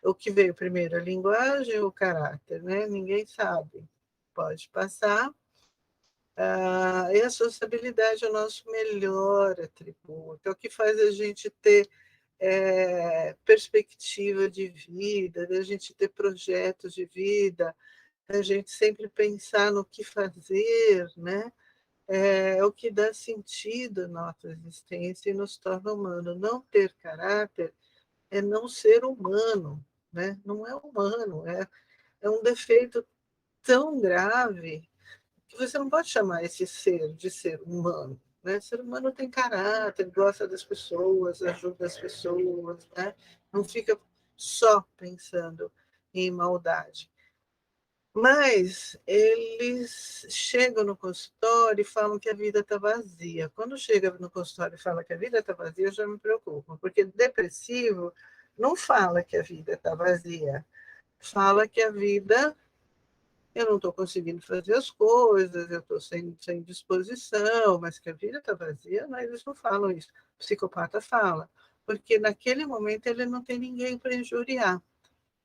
O que veio primeiro, a linguagem ou o caráter, né? Ninguém sabe. Pode passar. E a sociabilidade é o nosso melhor atributo, é o que faz a gente ter perspectiva de vida, a gente ter projetos de vida, a gente sempre pensar no que fazer, né? É o que dá sentido à nossa existência e nos torna humano. Não ter caráter é não ser humano, né? Não é humano, é um defeito tão grave que você não pode chamar esse ser de ser humano. Né? Ser humano tem caráter, gosta das pessoas, ajuda as pessoas, né? Não fica só pensando em maldade. Mas eles chegam no consultório e falam que a vida está vazia. Quando chega no consultório e fala que a vida está vazia, eu já me preocupo, porque depressivo não fala que a vida está vazia, fala que a vida, eu não estou conseguindo fazer as coisas, eu estou sem disposição, mas que a vida está vazia, não, eles não falam isso. O psicopata fala, porque naquele momento ele não tem ninguém para injuriar.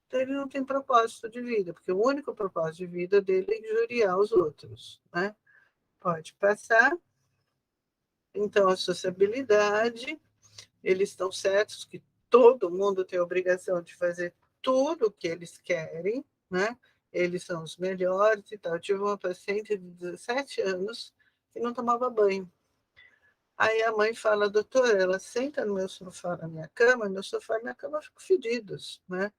Então, ele não tem propósito de vida, porque o único propósito de vida dele é injuriar os outros, né? Pode passar. Então, a sociabilidade, eles estão certos que todo mundo tem a obrigação de fazer tudo o que eles querem, né? eles são os melhores e tal. Eu tive uma paciente de 17 anos que não tomava banho. Aí a mãe fala, doutora, ela senta no meu sofá, na minha cama, meu sofá e minha cama ficam fedidos, né?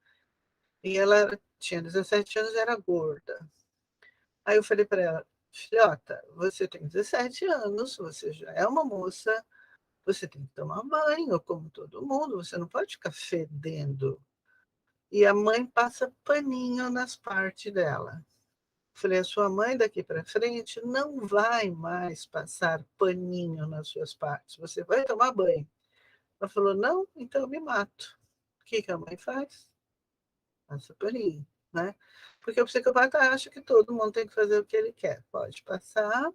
E ela tinha 17 anos e era gorda. Aí eu falei para ela, filhota, você tem 17 anos, você já é uma moça, você tem que tomar banho, como todo mundo, você não pode ficar fedendo. E a mãe passa paninho nas partes dela. Falei, a sua mãe daqui para frente não vai mais passar paninho nas suas partes, você vai tomar banho. Ela falou, não, então eu me mato. O que a mãe faz? Passa paninho, né? Porque o psicopata acha que todo mundo tem que fazer o que ele quer. Pode passar.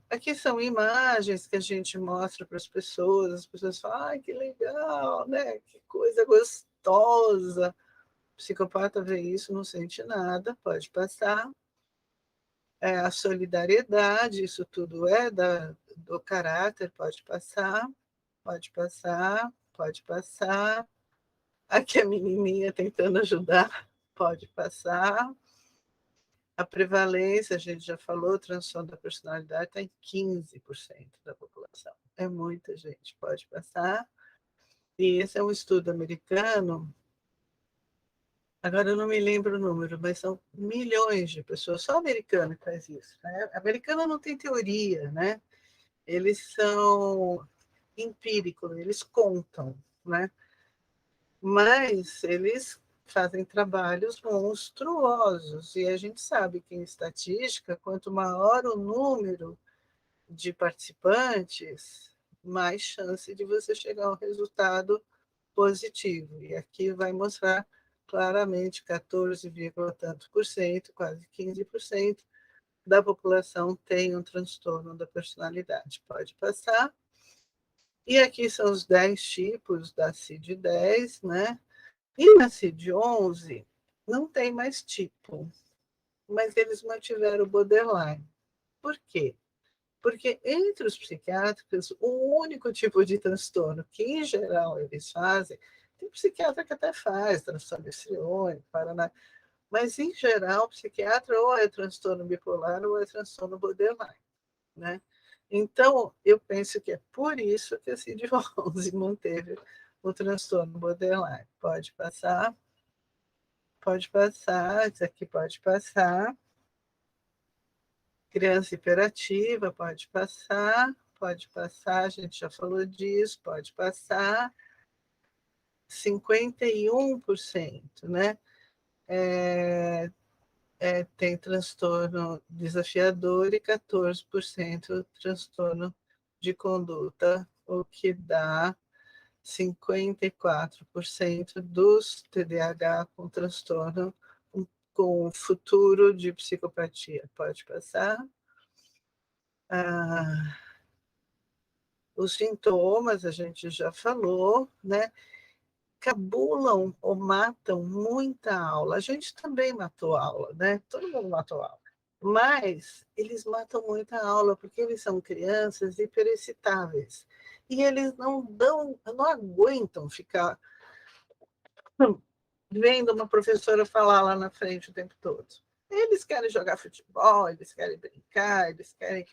Aqui são imagens que a gente mostra para as pessoas falam, ai, que legal, né? Que coisa gostosa. O psicopata vê isso, não sente nada, pode passar. A solidariedade, isso tudo é do caráter, pode passar, pode passar, pode passar. Aqui a menininha tentando ajudar, pode passar. A prevalência, a gente já falou, o transtorno da personalidade está em 15% da população. É muita gente, pode passar. E esse é um estudo americano, agora eu não me lembro o número, mas são milhões de pessoas, só americano que faz isso. Né? Americano não tem teoria, né? Eles são empíricos, eles contam, né? Mas eles fazem trabalhos monstruosos, e a gente sabe que em estatística, quanto maior o número de participantes, mais chance de você chegar a um resultado positivo. E aqui vai mostrar claramente 14, tanto por cento, quase 15% da população tem um transtorno da personalidade. Pode passar. E aqui são os 10 tipos da CID-10, né? E na CID-11 não tem mais tipo, mas eles mantiveram o borderline. Por quê? Porque entre os psiquiátricos, o único tipo de transtorno que, em geral, eles fazem, tem psiquiatra que até faz transtorno histriônico, Paraná, mas, em geral, o psiquiatra ou é transtorno bipolar ou é transtorno borderline, né? Então, eu penso que é por isso que a CID-11 manteve o transtorno borderline. Pode passar, isso aqui pode passar. Criança hiperativa, pode passar, a gente já falou disso, pode passar. 51%, né? Tem transtorno desafiador e 14% transtorno de conduta, o que dá 54% dos TDAH com transtorno com futuro de psicopatia. Pode passar. Os sintomas, a gente já falou, né? Cabulam ou matam muita aula. A gente também matou aula, né? Todo mundo matou aula. Mas eles matam muita aula porque eles são crianças hiperexcitáveis. E eles não aguentam ficar vendo uma professora falar lá na frente o tempo todo. Eles querem jogar futebol, eles querem brincar, eles querem,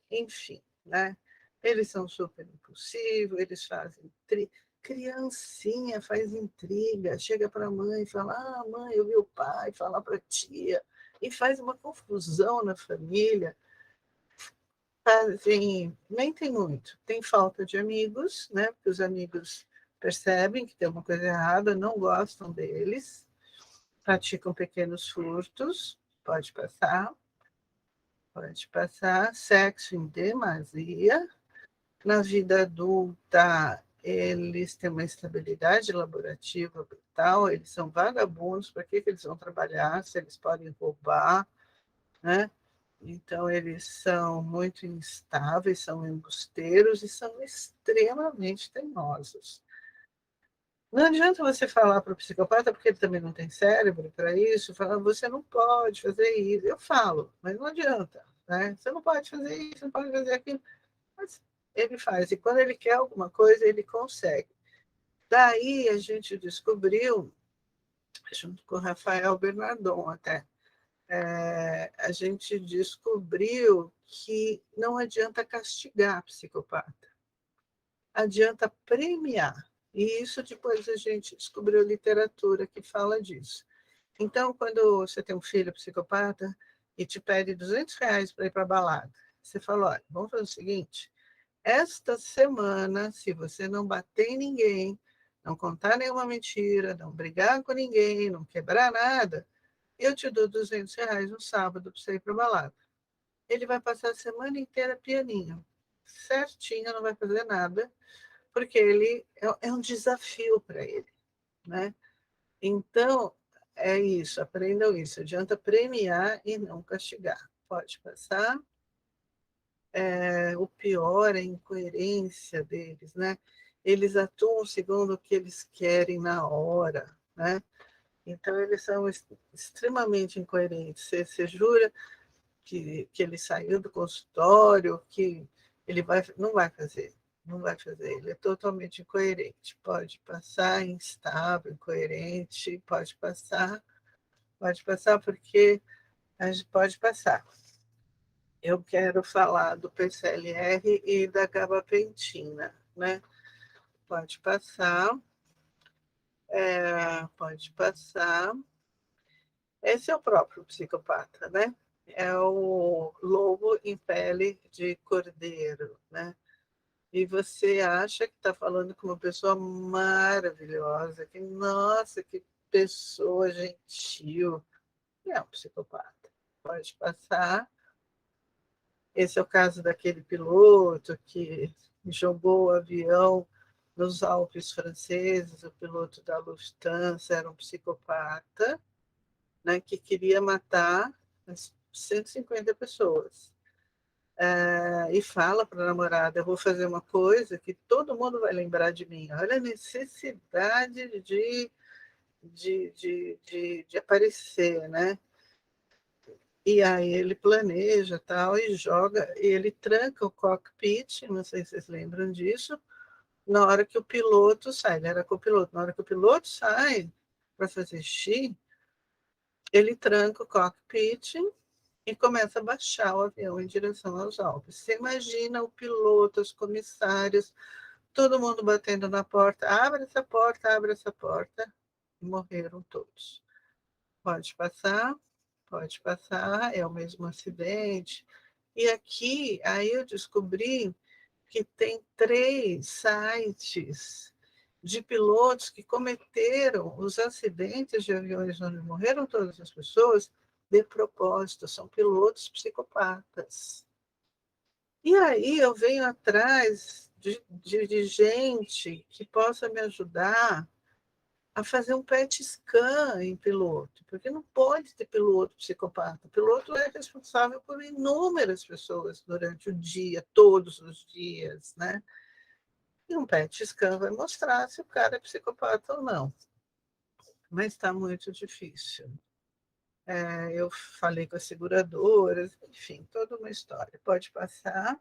enfim, né? Eles são super impulsivos, eles fazem criancinha faz intriga, chega para a mãe e fala, mãe, eu vi o pai falar para a tia, e faz uma confusão na família. Assim, nem tem muito, tem falta de amigos, né? Porque os amigos percebem que tem uma coisa errada, não gostam deles, praticam pequenos furtos, pode passar, sexo em demasia. Na vida adulta, eles têm uma estabilidade laborativa brutal, eles são vagabundos, para que eles vão trabalhar se eles podem roubar, né? Então, eles são muito instáveis, são embusteiros e são extremamente teimosos. Não adianta você falar para o psicopata, porque ele também não tem cérebro para isso, falar, você não pode fazer isso. Eu falo, mas não adianta, né? Você não pode fazer isso, não pode fazer aquilo. Mas ele faz, e quando ele quer alguma coisa, ele consegue. Daí a gente descobriu junto com o Rafael Bernardon até, a gente descobriu que não adianta castigar psicopata, adianta premiar. E isso depois a gente descobriu literatura que fala disso. Então, quando você tem um filho psicopata e te pede R$ 200 para ir para a balada, você fala, olha, vamos fazer o seguinte, esta semana, se você não bater em ninguém, não contar nenhuma mentira, não brigar com ninguém, não quebrar nada, eu te dou R$ 200 no sábado para você ir para a balada. Ele vai passar a semana inteira pianinho, certinho, não vai fazer nada, porque ele é um desafio para ele, né? Então, é isso, aprendam isso. Adianta premiar e não castigar. Pode passar. O pior é a incoerência deles, né? Eles atuam segundo o que eles querem na hora, né? Então, eles são extremamente incoerentes. Você jura que ele saiu do consultório, que ele não vai fazer, não vai fazer. Ele é totalmente incoerente. Pode passar, instável, incoerente, pode passar porque a gente pode passar. Eu quero falar do PCLR e da gabapentina, né? Pode passar, pode passar. Esse é o próprio psicopata, né? É o lobo em pele de cordeiro, né? E você acha que está falando com uma pessoa maravilhosa, que, nossa, que pessoa gentil. E é um psicopata. Pode passar. Esse é o caso daquele piloto que jogou o avião nos Alpes franceses, o piloto da Lufthansa era um psicopata, né, que queria matar 150 pessoas. E fala para a namorada, eu vou fazer uma coisa que todo mundo vai lembrar de mim. Olha a necessidade de aparecer, né? E aí ele planeja tal e joga, e ele tranca o cockpit, não sei se vocês lembram disso, na hora que o piloto sai, ele era copiloto, na hora que o piloto sai para fazer xixi, ele tranca o cockpit e começa a baixar o avião em direção aos Alpes. Você imagina o piloto, os comissários, todo mundo batendo na porta, abre essa porta, e morreram todos. Pode passar, é o mesmo acidente. E aqui, aí eu descobri que tem 3 sites de pilotos que cometeram os acidentes de aviões onde morreram todas as pessoas de propósito, são pilotos psicopatas. E aí eu venho atrás de gente que possa me ajudar a fazer um PET scan em piloto, porque não pode ter piloto psicopata. O piloto é responsável por inúmeras pessoas durante o dia, todos os dias, né? E um PET scan vai mostrar se o cara é psicopata ou não. Mas está muito difícil. Eu falei com as seguradoras, enfim, toda uma história. Pode passar.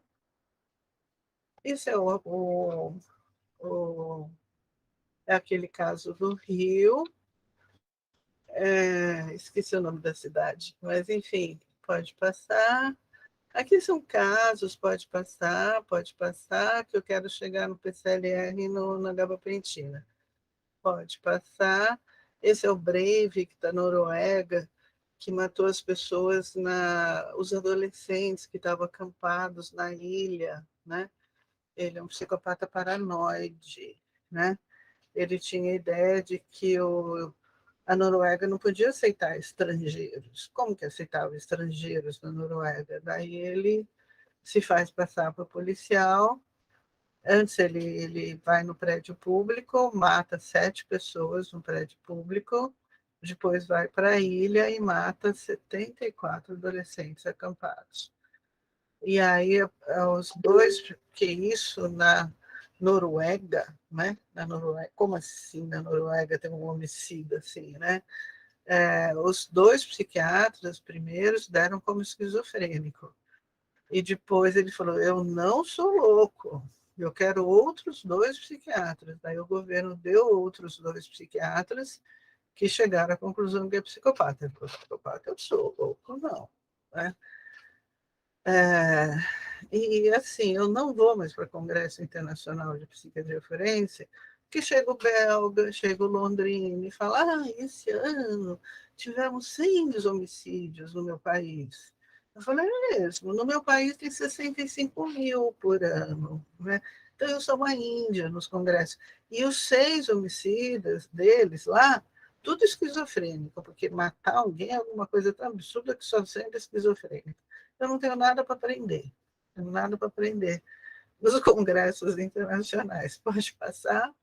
Isso é é aquele caso do Rio. Esqueci o nome da cidade, mas enfim, pode passar. Aqui são casos, pode passar, que eu quero chegar no PCLR e na gabapentina. Pode passar. Esse é o Breivik, da Noruega, que matou as pessoas, os adolescentes que estavam acampados na ilha, né? Ele é um psicopata paranoide, né? Ele tinha a ideia de que a Noruega não podia aceitar estrangeiros. Como que aceitava estrangeiros na Noruega? Daí ele se faz passar por policial. Antes ele vai no prédio público, mata 7 pessoas no prédio público, depois vai para a ilha e mata 74 adolescentes acampados. E aí os dois, que isso na Noruega, né? Na Noruega, como assim na Noruega tem um homicídio assim, né? Os 2 psiquiatras primeiros deram como esquizofrênico. E depois ele falou, eu não sou louco, eu quero outros 2 psiquiatras. Daí o governo deu outros 2 psiquiatras que chegaram à conclusão que é psicopata. Ele falou, psicopata eu sou, louco não. Né? E assim, eu não vou mais para o Congresso Internacional de Psiquiatria Forense, que chega o belga, chega o londrino e fala, esse ano tivemos 100 homicídios no meu país. Eu falei, é mesmo, no meu país tem 65 mil por ano. Né? Então, eu sou uma índia nos congressos. E os 6 homicidas deles lá, tudo esquizofrênico, porque matar alguém é alguma coisa tão absurda que só sendo esquizofrênico. Eu não tenho nada para aprender. Tenho nada para aprender nos congressos internacionais. Pode passar?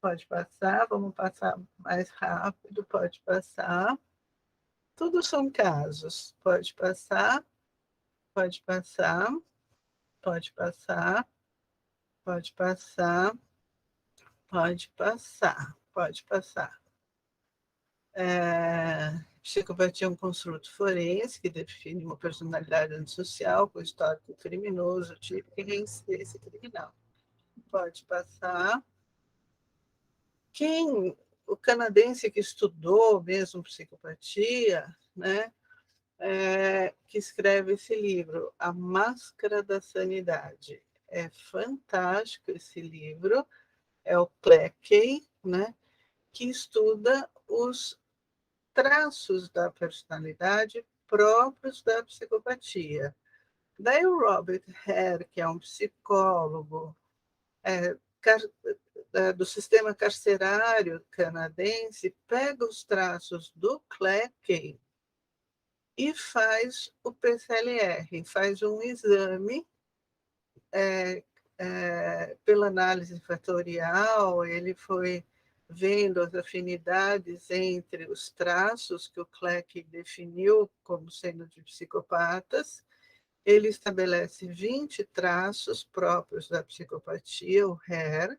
Pode passar. Vamos passar mais rápido. Pode passar. Tudo são casos. Pode passar. Pode passar. Pode passar. Pode passar. Pode passar. Pode passar. Psicopatia é um construto forense que define uma personalidade antissocial com histórico criminoso, típico e reincidência criminal. Pode passar. O canadense que estudou mesmo psicopatia, né, que escreve esse livro, A Máscara da Sanidade. É fantástico esse livro, é o Cleckley, né, que estuda os traços da personalidade próprios da psicopatia. Daí o Robert Hare, que é um psicólogo do sistema carcerário canadense, pega os traços do Cleckley e faz o PCLR, faz um exame pela análise fatorial, ele foi vendo as afinidades entre os traços que o Cleckley definiu como sendo de psicopatas. Ele estabelece 20 traços próprios da psicopatia, o Hare,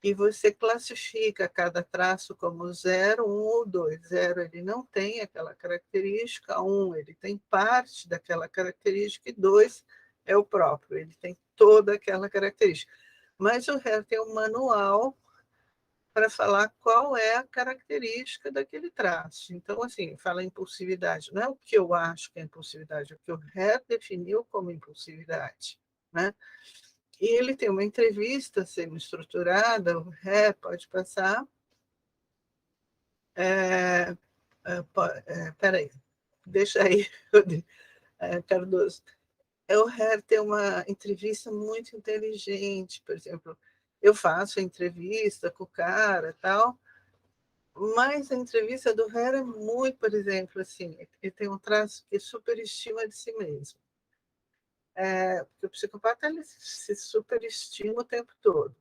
e você classifica cada traço como 0, 1 ou 2. 0 ele não tem aquela característica, 1 ele tem parte daquela característica e 2 é o próprio, ele tem toda aquela característica. Mas o Hare tem um manual para falar qual é a característica daquele traço. Então, assim, fala impulsividade. Não é o que eu acho que é impulsividade, é o que o Hare definiu como impulsividade. Né? E ele tem uma entrevista semi-estruturada, o Hare pode passar. Peraí, deixa aí, Cardoso. O Hare tem uma entrevista muito inteligente, por exemplo, eu faço a entrevista com o cara tal, mas a entrevista do Hare é muito, por exemplo, assim, ele tem um traço que é superestima de si mesmo. Porque o psicopata ele se superestima o tempo todo.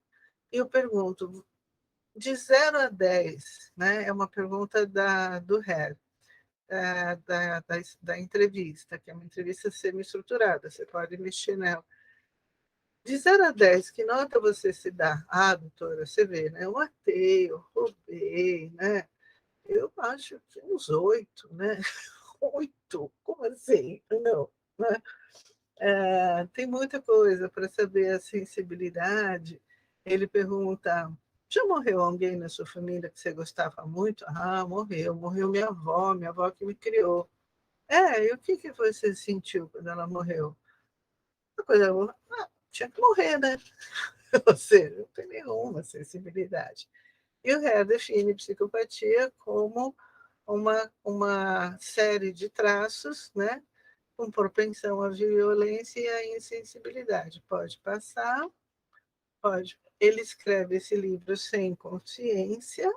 E eu pergunto, de 0 a 10, né, é uma pergunta do Hare, da entrevista, que é uma entrevista semi-estruturada, você pode mexer nela. De 0 a 10, que nota você se dá? Doutora, você vê, né? Eu matei, eu roubei, né? Eu acho que uns 8, né? 8? Como assim? Não, né? Tem muita coisa para saber a sensibilidade. Ele pergunta, já morreu alguém na sua família que você gostava muito? Morreu minha avó que me criou. E o que você sentiu quando ela morreu? Uma coisa, tinha que morrer, né? Ou seja, não tem nenhuma sensibilidade. E o Hare define psicopatia como uma série de traços, né, com propensão à violência e à insensibilidade. Pode passar, pode. Ele escreve esse livro Sem Consciência,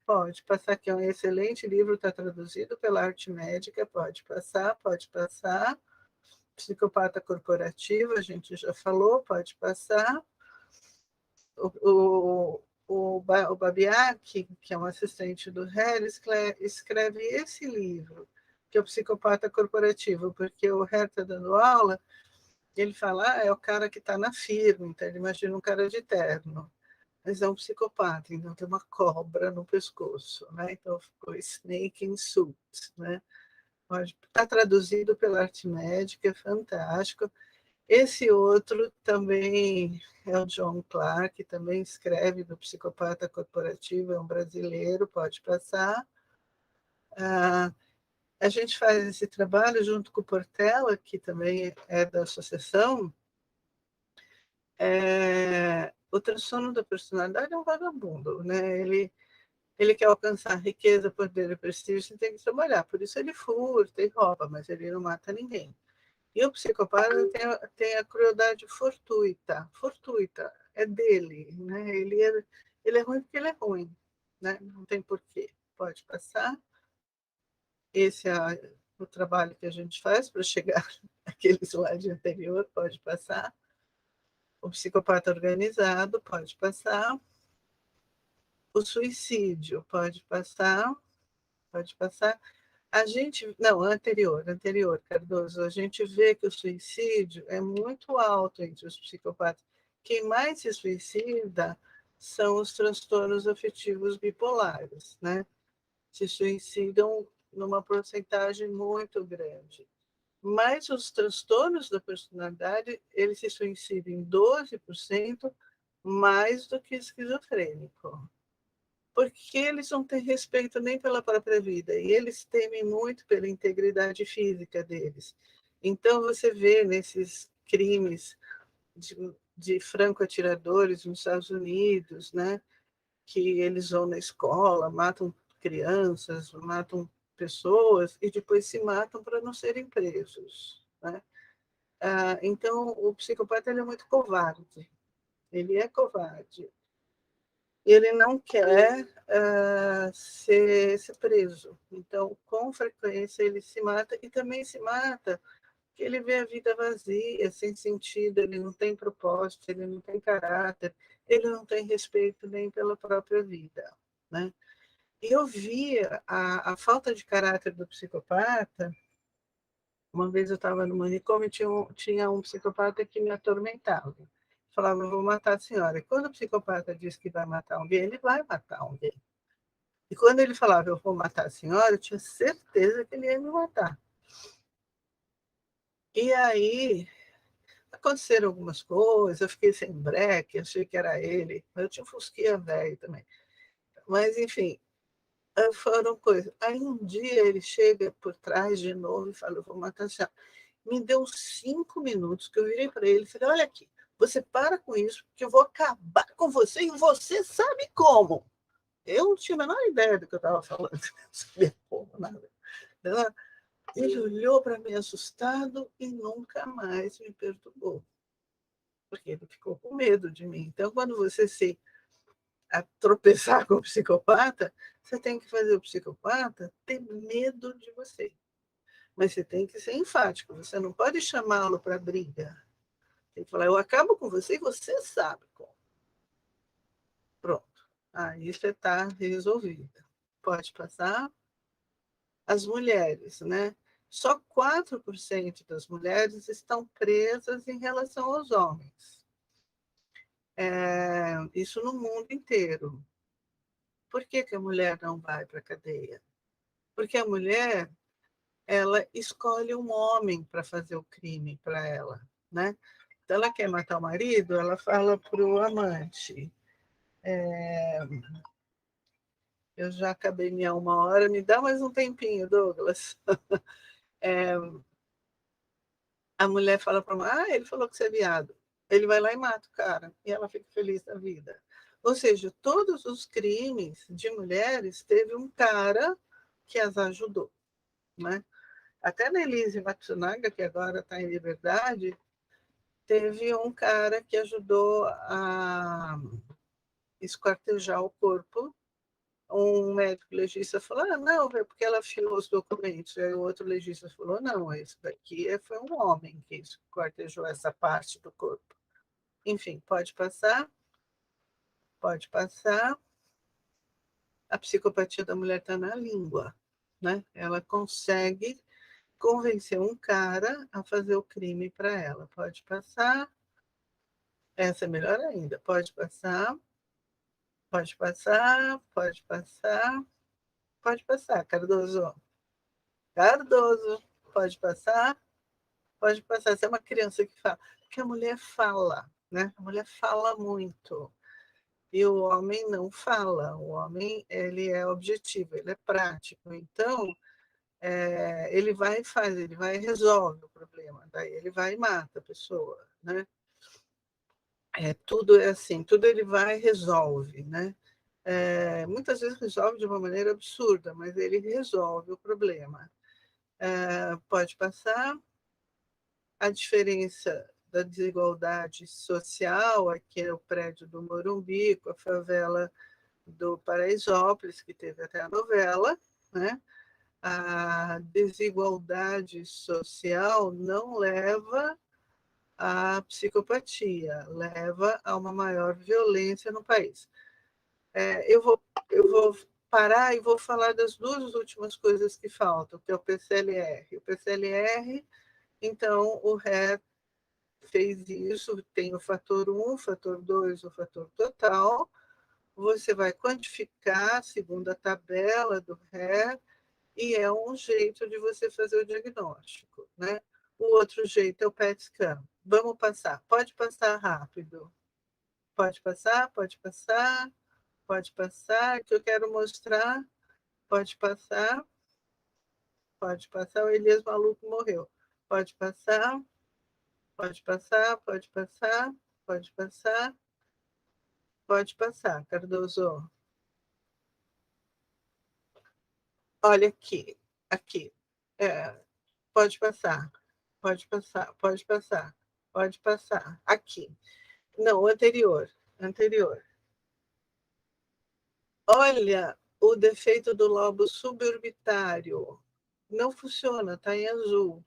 pode passar, que é um excelente livro, está traduzido pela Arte Médica, pode passar, pode passar. Psicopata corporativo, a gente já falou, pode passar. O Babiak, que é um assistente do Hare, escreve esse livro, que é o Psicopata Corporativo, porque o Hare está dando aula, e ele fala, é o cara que está na firma, então ele imagina um cara de terno, mas é um psicopata, então tem uma cobra no pescoço, né? Então ficou Snake in Suit, né? Está traduzido pela Arte Médica, é fantástico. Esse outro também é o John Clark, que também escreve do Psicopata Corporativo, é um brasileiro, pode passar. A gente faz esse trabalho junto com o Portela, que também é da associação. O transtorno da personalidade é um vagabundo, né? Ele quer alcançar riqueza, poder e prestígio, você tem que trabalhar. Por isso ele furta e rouba, mas ele não mata ninguém. E o psicopata tem a crueldade fortuita. Fortuita, é dele. Né? Ele é ruim porque ele é ruim. Né? Não tem porquê. Pode passar. Esse é o trabalho que a gente faz para chegar àquele slide anterior. Pode passar. O psicopata organizado, pode passar. O suicídio, pode passar. Pode passar. Não, anterior, Cardoso, a gente vê que o suicídio é muito alto entre os psicopatas. Quem mais se suicida são os transtornos afetivos bipolares, né? Se suicidam numa porcentagem muito grande. Mas os transtornos da personalidade, eles se suicidam em 12% mais do que esquizofrênico, porque eles não têm respeito nem pela própria vida e eles temem muito pela integridade física deles. Então, você vê nesses crimes de franco-atiradores nos Estados Unidos, né, que eles vão na escola, matam crianças, matam pessoas e depois se matam para não serem presos. Né? Então, o psicopata ele é muito covarde. Ele é covarde. Ele não quer ser preso. Então, com frequência, ele se mata e também se mata porque ele vê a vida vazia, sem sentido, ele não tem propósito, ele não tem caráter, ele não tem respeito nem pela própria vida. Né? E eu via a falta de caráter do psicopata. Uma vez eu estava no manicômio e tinha um psicopata que me atormentava. Falava, eu vou matar a senhora. E quando o psicopata diz que vai matar alguém, ele vai matar alguém. E quando ele falava, eu vou matar a senhora, eu tinha certeza que ele ia me matar. E aí, aconteceram algumas coisas, eu fiquei sem breque, achei que era ele. Eu tinha um fusquinha velho também. Mas, enfim, foram coisas. Aí um dia ele chega por trás de novo e fala, eu vou matar a senhora. Me deu 5 minutos que eu virei para ele e falei, olha aqui, você para com isso, porque eu vou acabar com você e você sabe como. Eu não tinha a menor ideia do que eu estava falando, não sabia como, nada. Ele olhou para mim assustado e nunca mais me perturbou, porque ele ficou com medo de mim. Então, quando você se tropeçar com o psicopata, você tem que fazer o psicopata ter medo de você. Mas você tem que ser enfático, você não pode chamá-lo para briga. Tem que falar, eu acabo com você e você sabe como. Pronto. Aí você está resolvida. Pode passar. As mulheres, né? Só 4% das mulheres estão presas em relação aos homens. Isso no mundo inteiro. Por que a mulher não vai para a cadeia? Porque a mulher ela escolhe um homem para fazer o crime para ela. Né? Então, ela quer matar o marido, ela fala para o amante. Eu já acabei minha 1 hora, me dá mais um tempinho, Douglas. A mulher fala para a ele falou que você é viado. Ele vai lá e mata o cara, e ela fica feliz da vida. Ou seja, todos os crimes de mulheres teve um cara que as ajudou. Né? Até na Elise Matsunaga, que agora está em liberdade, teve um cara que ajudou a esquartejar o corpo. Um médico legista falou, não, é porque ela afinou os documentos. Aí o outro legista falou, não, esse daqui foi um homem que esquartejou essa parte do corpo. Enfim, pode passar. Pode passar. A psicopatia da mulher está na língua. Né? Ela consegue convencer um cara a fazer o crime para ela. Pode passar. Essa é melhor ainda. Pode passar. Pode passar. Pode passar. Pode passar, Cardoso. Cardoso, pode passar. Pode passar. Se é uma criança que fala, porque a mulher fala, né? A mulher fala muito. E o homem não fala. O homem, ele é objetivo, ele é prático. Então, ele vai e faz, ele vai e resolve o problema. Daí ele vai e mata a pessoa, né? Tudo é assim, tudo ele vai e resolve, né? Muitas vezes resolve de uma maneira absurda, mas ele resolve o problema. Pode passar. A diferença da desigualdade social, aqui é o prédio do Morumbi, com a favela do Paraisópolis, que teve até a novela, né? A desigualdade social não leva à psicopatia, leva a uma maior violência no país. Eu vou parar e vou falar das duas últimas coisas que faltam, que é o PCLR. O PCLR, então, o RET fez isso, tem o fator 1, o fator 2, o fator total. Você vai quantificar segundo a tabela do RET, e é um jeito de você fazer o diagnóstico, né? O outro jeito é o PET scan. Vamos passar. Pode passar rápido. Pode passar, pode passar, pode passar, que eu quero mostrar. Pode passar, pode passar. O Elias maluco morreu. Pode passar, pode passar, pode passar, pode passar, pode passar, Cardoso. Olha aqui, aqui. Pode passar, pode passar, pode passar, pode passar. Aqui. Não, anterior, anterior. Olha o defeito do lobo suborbitário. Não funciona, está em azul.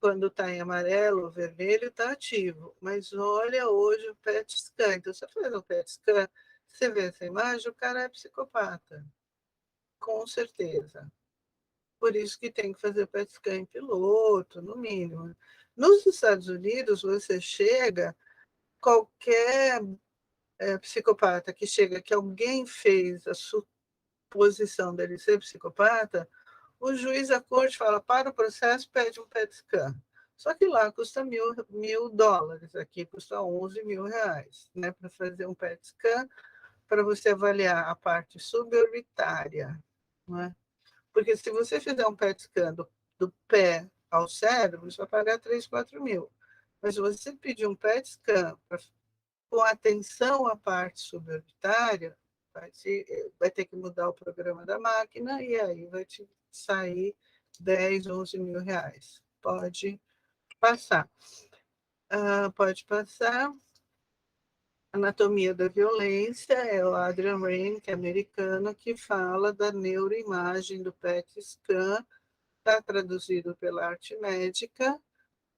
Quando está em amarelo, vermelho, está ativo. Mas olha hoje o PET scan. Então, você faz um PET scan, você vê essa imagem, o cara é psicopata. Com certeza. Por isso que tem que fazer PET scan em piloto, no mínimo. Nos Estados Unidos, você chega, qualquer psicopata que chega, que alguém fez a suposição dele ser psicopata, o juiz da corte fala, para o processo, pede um PET scan. Só que lá custa $1.000, aqui custa 11 mil reais, né, para fazer um PET scan, para você avaliar a parte suborbitária, né? Porque se você fizer um PET scan do pé ao cérebro, você vai pagar 3, 4 mil. Mas se você pedir um PET scan com atenção à parte suborbitária, vai ter que mudar o programa da máquina e aí vai te sair 10, 11 mil reais. Pode passar. Pode passar. Anatomia da Violência, é o Adrian Rain, que é americano, que fala da neuroimagem do PET scan, está traduzido pela Arte Médica,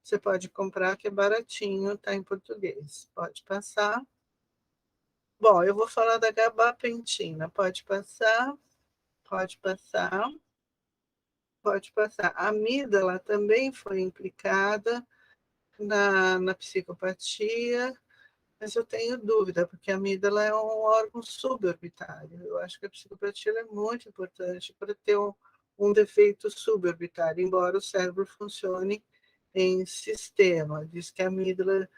você pode comprar, que é baratinho, está em português. Pode passar. Bom, eu vou falar da gabapentina. Pode passar, pode passar, pode passar. A amígdala também foi implicada na psicopatia, mas eu tenho dúvida, porque a amígdala é um órgão suborbitário. Eu acho que a psicopatia é muito importante para ter um defeito suborbitário, embora o cérebro funcione em sistema. Diz que a amígdala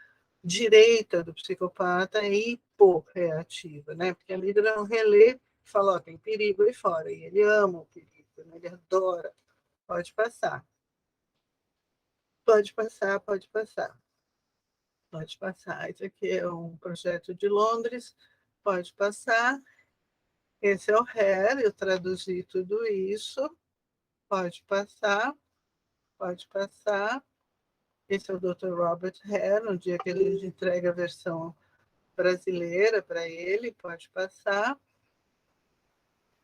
direita do psicopata é hiporreativa, né? Porque a amígdala é um relé que fala, ó, tem perigo aí fora, e ele ama o perigo, né? Ele adora. Pode passar. Pode passar, pode passar. Pode passar. Esse aqui é um projeto de Londres. Pode passar. Esse é o HER, eu traduzi tudo isso. Pode passar. Pode passar. Esse é o Dr. Robert Hare, no dia que ele entrega a versão brasileira para ele, pode passar.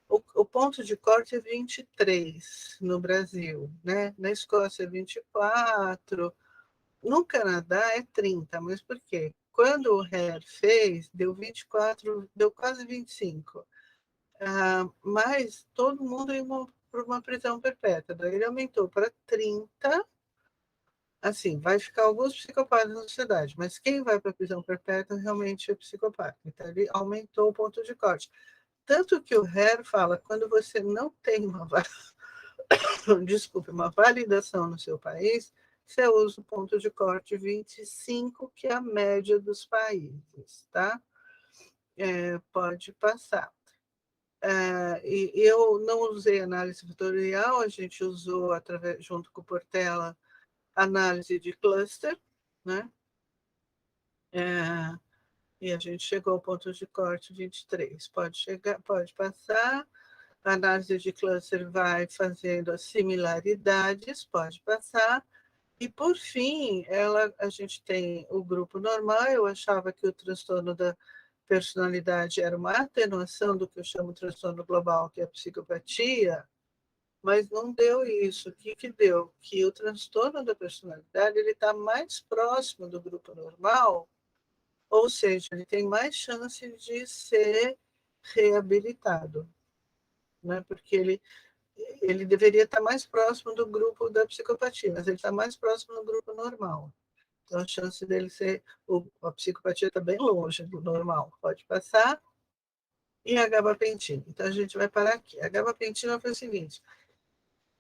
O ponto de corte é 23 no Brasil, né? Na Escócia é 24, no Canadá é 30, mas por quê? Quando o Hare fez, deu 24, deu quase 25. Mas todo mundo ia para uma prisão perpétua. Daí ele aumentou para 30. Assim, vai ficar alguns psicopatas na sociedade, mas quem vai para a prisão perpétua realmente é psicopata. Então, ele aumentou o ponto de corte. Tanto que o Hare fala, quando você não tem desculpe, uma validação no seu país, você usa o ponto de corte 25, que é a média dos países, tá? Pode passar. E eu não usei análise fatorial, a gente usou, junto com o Portela, análise de cluster, né? E a gente chegou ao ponto de corte 23. Pode passar. A análise de cluster vai fazendo as similaridades, pode passar. E, por fim, a gente tem o grupo normal. Eu achava que o transtorno da personalidade era uma atenuação do que eu chamo de transtorno global, que é a psicopatia, mas não deu isso. O que deu? Que o transtorno da personalidade está mais próximo do grupo normal, ou seja, ele tem mais chance de ser reabilitado, né? Porque ele deveria estar mais próximo do grupo da psicopatia, mas ele está mais próximo do grupo normal. Então, a chance dele ser... A psicopatia está bem longe do normal. Pode passar. E a gabapentina. Então, a gente vai parar aqui. A gabapentina foi o seguinte.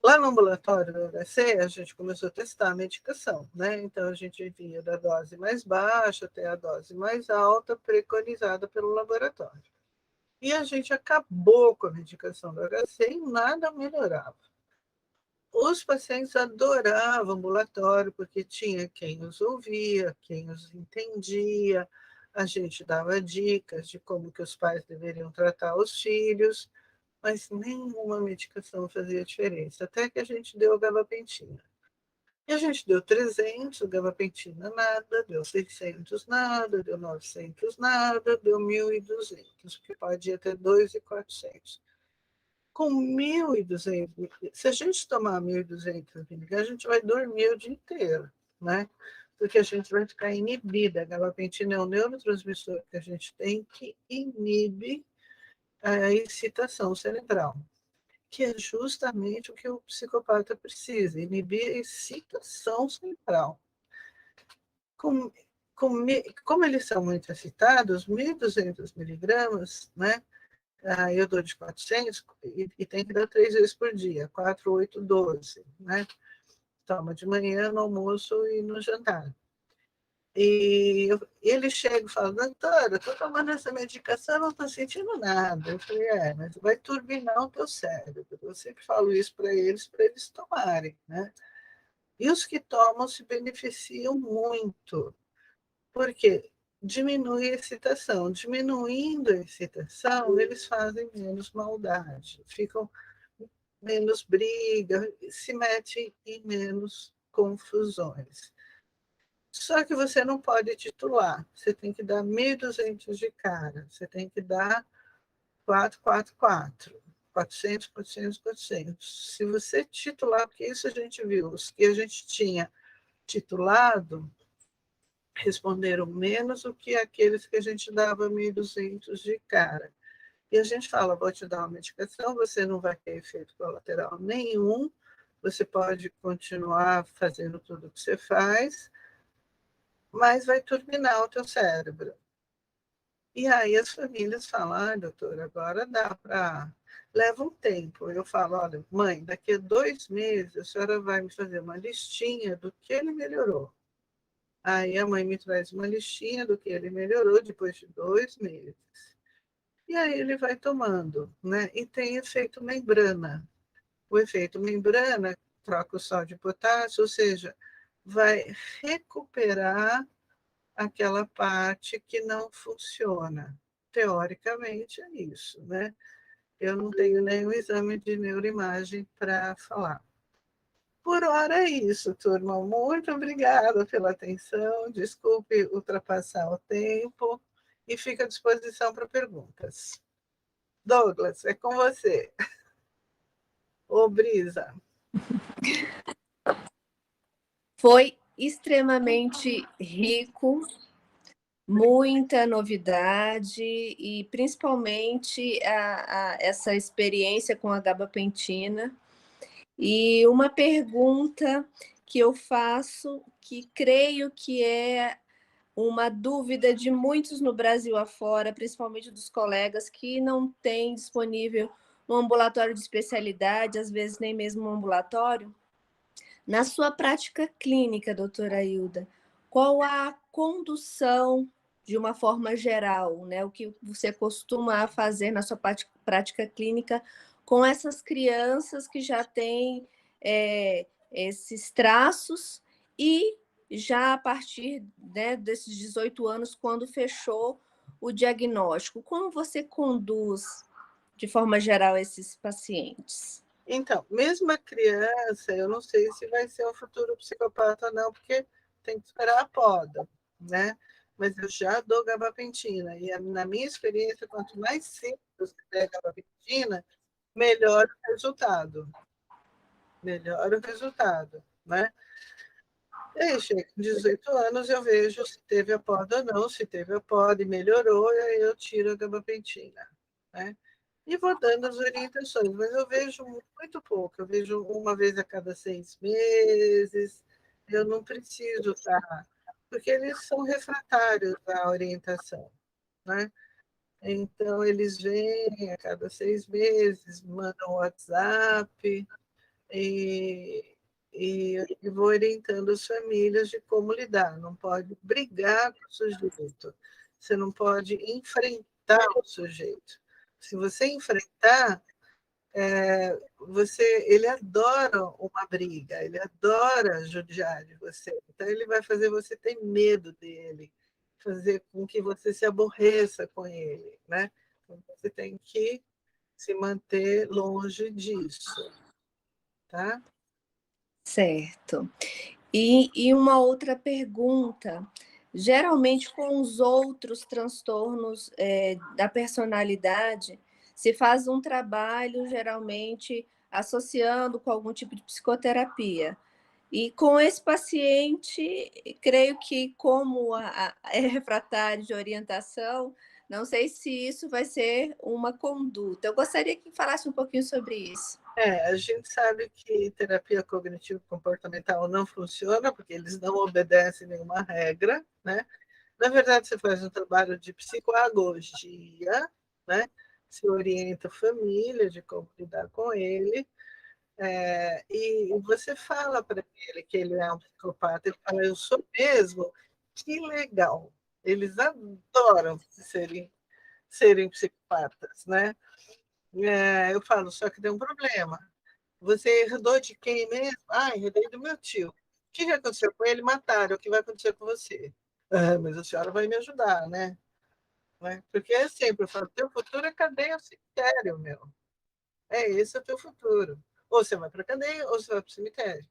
Lá no ambulatório do HC, a gente começou a testar a medicação, né? Então, a gente vinha da dose mais baixa até a dose mais alta, preconizada pelo laboratório. E a gente acabou com a medicação do HC e nada melhorava. Os pacientes adoravam o ambulatório, porque tinha quem os ouvia, quem os entendia, a gente dava dicas de como que os pais deveriam tratar os filhos, mas nenhuma medicação fazia diferença, até que a gente deu a gabapentina. E a gente deu 300, gabapentina nada, deu 600 nada, deu 900 nada, deu 1.200, que pode ir até 2.400. Com 1.200, se a gente tomar 1.200 miligramas, a gente vai dormir o dia inteiro, né? Porque a gente vai ficar inibida. A gabapentina é um neurotransmissor que a gente tem que inibe a excitação cerebral, que é justamente o que o psicopata precisa, inibir a excitação cerebral. Como eles são muito excitados, 1.200 miligramas, né? Eu dou de 400 e tem que dar 3 vezes por dia, 4, 8, 12, né? Toma de manhã, no almoço e no jantar. E ele chega e fala, doutora, estou tomando essa medicação, não estou sentindo nada. Eu falei, mas vai turbinar o teu cérebro. Eu sempre falo isso para eles tomarem, né? E os que tomam se beneficiam muito. Por quê? Diminui a excitação. Diminuindo a excitação, eles fazem menos maldade, ficam menos briga, se metem em menos confusões. Só que você não pode titular, você tem que dar 1.200 de cara, você tem que dar 444, 400, 400, 400. Se você titular, porque isso a gente viu, os que a gente tinha titulado responderam menos do que aqueles que a gente dava 1.200 de cara. E a gente fala, vou te dar uma medicação, você não vai ter efeito colateral nenhum, você pode continuar fazendo tudo o que você faz, mas vai turbinar o teu cérebro. E aí as famílias falam, doutora, agora dá para... Leva um tempo. Eu falo, olha, mãe, daqui a 2 meses a senhora vai me fazer uma listinha do que ele melhorou. Aí a mãe me traz uma listinha do que ele melhorou depois de 2 meses. E aí ele vai tomando, né? E tem efeito membrana. O efeito membrana troca o sódio e potássio, ou seja, vai recuperar aquela parte que não funciona. Teoricamente é isso, né? Eu não tenho nenhum exame de neuroimagem para falar. Por hora é isso, turma. Muito obrigada pela atenção. Desculpe ultrapassar o tempo e fico à disposição para perguntas. Douglas, é com você. Ô, Brisa. Foi extremamente rico, muita novidade e principalmente essa experiência com a gabapentina. E uma pergunta que eu faço, que creio que é uma dúvida de muitos no Brasil afora, principalmente dos colegas que não têm disponível um ambulatório de especialidade, às vezes nem mesmo um ambulatório. Na sua prática clínica, doutora Hilda, qual a condução de uma forma geral, né? O que você costuma fazer na sua prática clínica com essas crianças que já têm esses traços e já a partir, né, desses 18 anos, quando fechou o diagnóstico? Como você conduz, de forma geral, esses pacientes? Então, mesmo a criança, eu não sei se vai ser um futuro psicopata ou não, porque tem que esperar a poda, né? Mas eu já dou gabapentina. E na minha experiência, quanto mais cedo você der gabapentina, melhor o resultado. Melhor o resultado, né? E aí, chega com 18 anos, eu vejo se teve a poda ou não. Se teve a poda e melhorou, e aí eu tiro a gabapentina, né? E vou dando as orientações, mas eu vejo muito pouco. Eu vejo uma vez a cada 6 meses. Eu não preciso estar, porque eles são refratários à orientação, né? Então, eles vêm a cada 6 meses, mandam WhatsApp, e, e vou orientando as famílias de como lidar. Não pode brigar com o sujeito, você não pode enfrentar o sujeito. Se você enfrentar, ele adora uma briga, ele adora judiar de você. Então, ele vai fazer você ter medo dele, fazer com que você se aborreça com ele, né? Então, você tem que se manter longe disso, tá? Certo. E uma outra pergunta. Geralmente, com os outros transtornos da personalidade, se faz um trabalho, geralmente, associando com algum tipo de psicoterapia. E com esse paciente, creio que, como é refratário de orientação, não sei se isso vai ser uma conduta. Eu gostaria que falasse um pouquinho sobre isso. A gente sabe que terapia cognitivo-comportamental não funciona, porque eles não obedecem nenhuma regra, né? Na verdade, você faz um trabalho de psicoagogia, né? Se orienta a família de como lidar com ele, e você fala para ele que ele é um psicopata, ele fala, eu sou mesmo, que legal. Eles adoram serem psicopatas, né? Eu falo, só que tem um problema. Você herdou de quem mesmo? Herdei do meu tio. O que aconteceu com ele? Mataram. O que vai acontecer com você? Mas a senhora vai me ajudar, né? Porque é sempre, eu falo, teu futuro é cadeia ou cemitério, meu. Esse é o teu futuro. Ou você vai para a cadeia, ou você vai para o cemitério.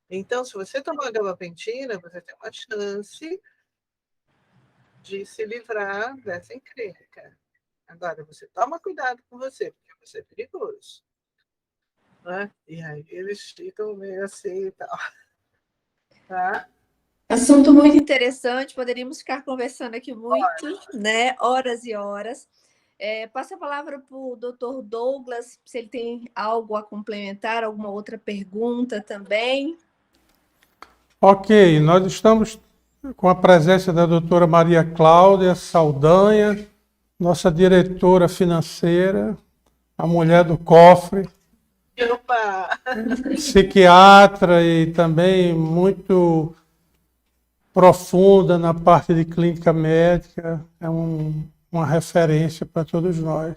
Então, se você tomar gabapentina, você tem uma chance de se livrar dessa encrenca. Agora, você toma cuidado com você, porque você é perigoso. Né? E aí eles ficam meio assim e tal. Tá? Assunto muito interessante, poderíamos ficar conversando aqui muito, né? Horas e horas. Passo a palavra para o doutor Douglas, se ele tem algo a complementar, alguma outra pergunta também. Ok, nós estamos com a presença da doutora Maria Cláudia Saldanha, nossa diretora financeira, a mulher do cofre, Opa! psiquiatra e também muito profunda na parte de clínica médica, é uma referência para todos nós.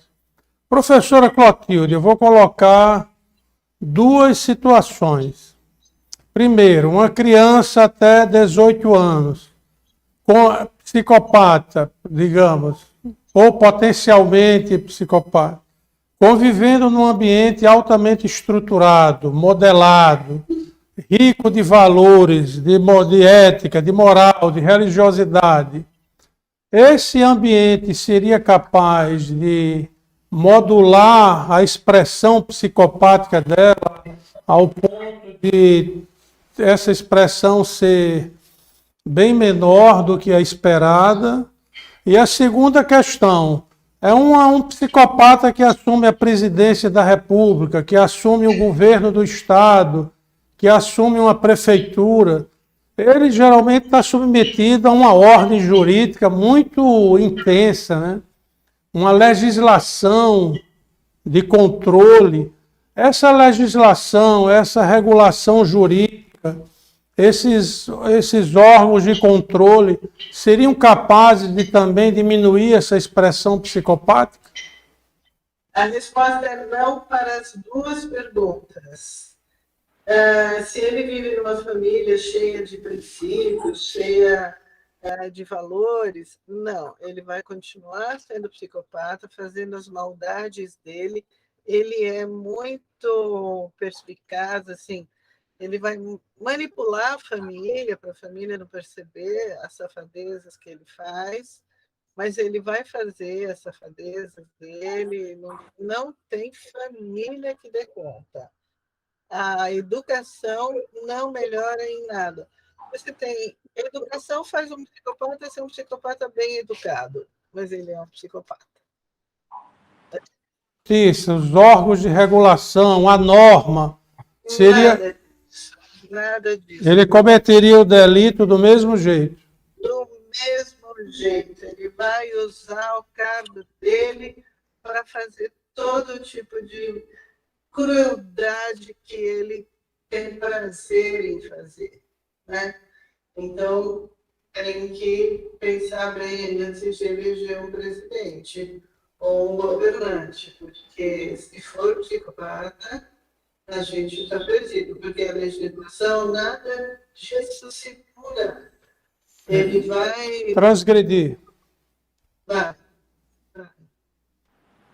Professora Clotilde, eu vou colocar duas situações. Primeiro, uma criança até 18 anos, com psicopata, digamos, ou potencialmente psicopata, convivendo num ambiente altamente estruturado, modelado, rico de valores, de ética, de moral, de religiosidade. Esse ambiente seria capaz de modular a expressão psicopática dela ao ponto de essa expressão ser bem menor do que a esperada. E a segunda questão, é um psicopata que assume a presidência da República, que assume o governo do Estado, que assume uma prefeitura. Ele geralmente está submetido a uma ordem jurídica muito intensa, né? Uma legislação de controle. essa legislação, essa regulação jurídica, esses órgãos de controle seriam capazes de também diminuir essa expressão psicopática? A resposta é não para as duas perguntas. Se ele vive numa família cheia de princípios, cheia de valores, não, ele vai continuar sendo psicopata, fazendo as maldades dele. Ele é muito perspicaz, assim, ele vai manipular a família, para a família não perceber as safadezas que ele faz, mas ele vai fazer as safadezas dele, não tem família que dê conta. A educação não melhora em nada. Você tem... A educação faz um psicopata ser um psicopata bem educado, mas ele é um psicopata. Isso, os órgãos de regulação, a norma, seria... Nada disso. Ele cometeria o delito do mesmo jeito. Do mesmo jeito. Ele vai usar o cargo dele para fazer todo tipo de crueldade que ele tem prazer em fazer, né? Então, tem que pensar bem antes de eleger um presidente ou um governante, porque se for psicopata, a gente está perdido, porque a legislação, nada disso segura. Ele vai... Transgredir. Vai.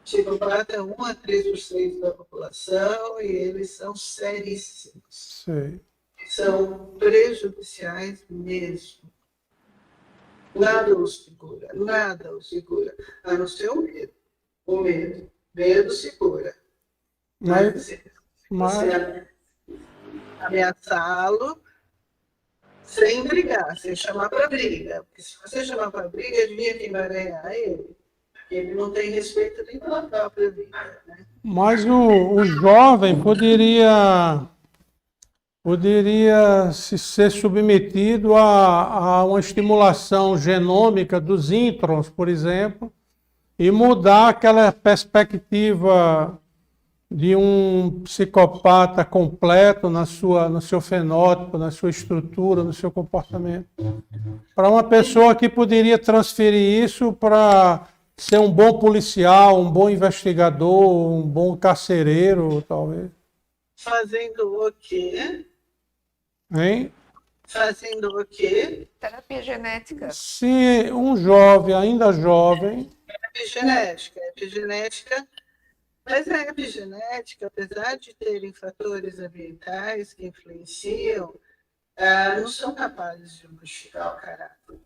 Psicopata é 1 a 3% da população e eles são seríssimos. Sim. São prejudiciais mesmo. Nada os segura, nada os segura, a não ser o medo. O medo. Medo segura. Mas... Você ameaçá-lo sem brigar, sem chamar para briga. Porque se você chamar para briga, adivinha quem vai ganhar? Ele. Ele não tem respeito nem pela própria vida. Né? Mas o jovem poderia ser submetido a uma estimulação genômica dos introns, por exemplo, e mudar aquela perspectiva de um psicopata completo no seu fenótipo, na sua estrutura, no seu comportamento. Para uma pessoa que poderia transferir isso para ser um bom policial, um bom investigador, um bom carcereiro, talvez. Fazendo o quê? Hein? Fazendo o quê? Terapia genética. Se um jovem, ainda jovem... Epigenética. Mas a epigenética, apesar de terem fatores ambientais que influenciam, não são capazes de modificar o caráter.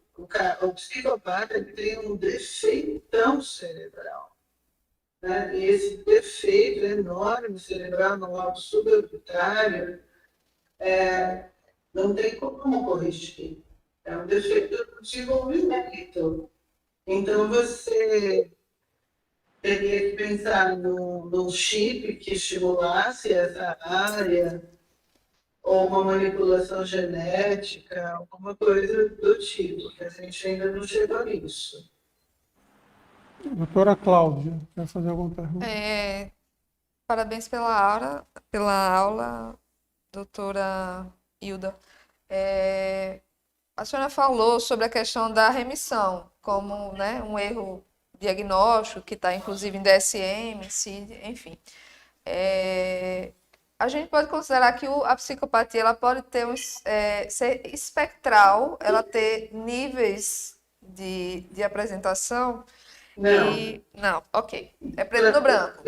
O psicopata ele tem um defeitão cerebral. Né? E esse defeito enorme cerebral no lobo suborbitário não tem como corrigir. É um defeito do desenvolvimento. Então, você teria que pensar num chip que estimulasse essa área, ou uma manipulação genética, alguma coisa do tipo, que a gente ainda não chegou nisso. Doutora Cláudia, quer fazer alguma pergunta? Parabéns pela aula, doutora Hilda. A senhora falou sobre a questão da remissão, como, né, um erro diagnóstico, que está inclusive em DSM, CID, enfim. A gente pode considerar que a psicopatia ela pode ter ser espectral, ela ter níveis de apresentação. Não. Não, ok. É preto no branco.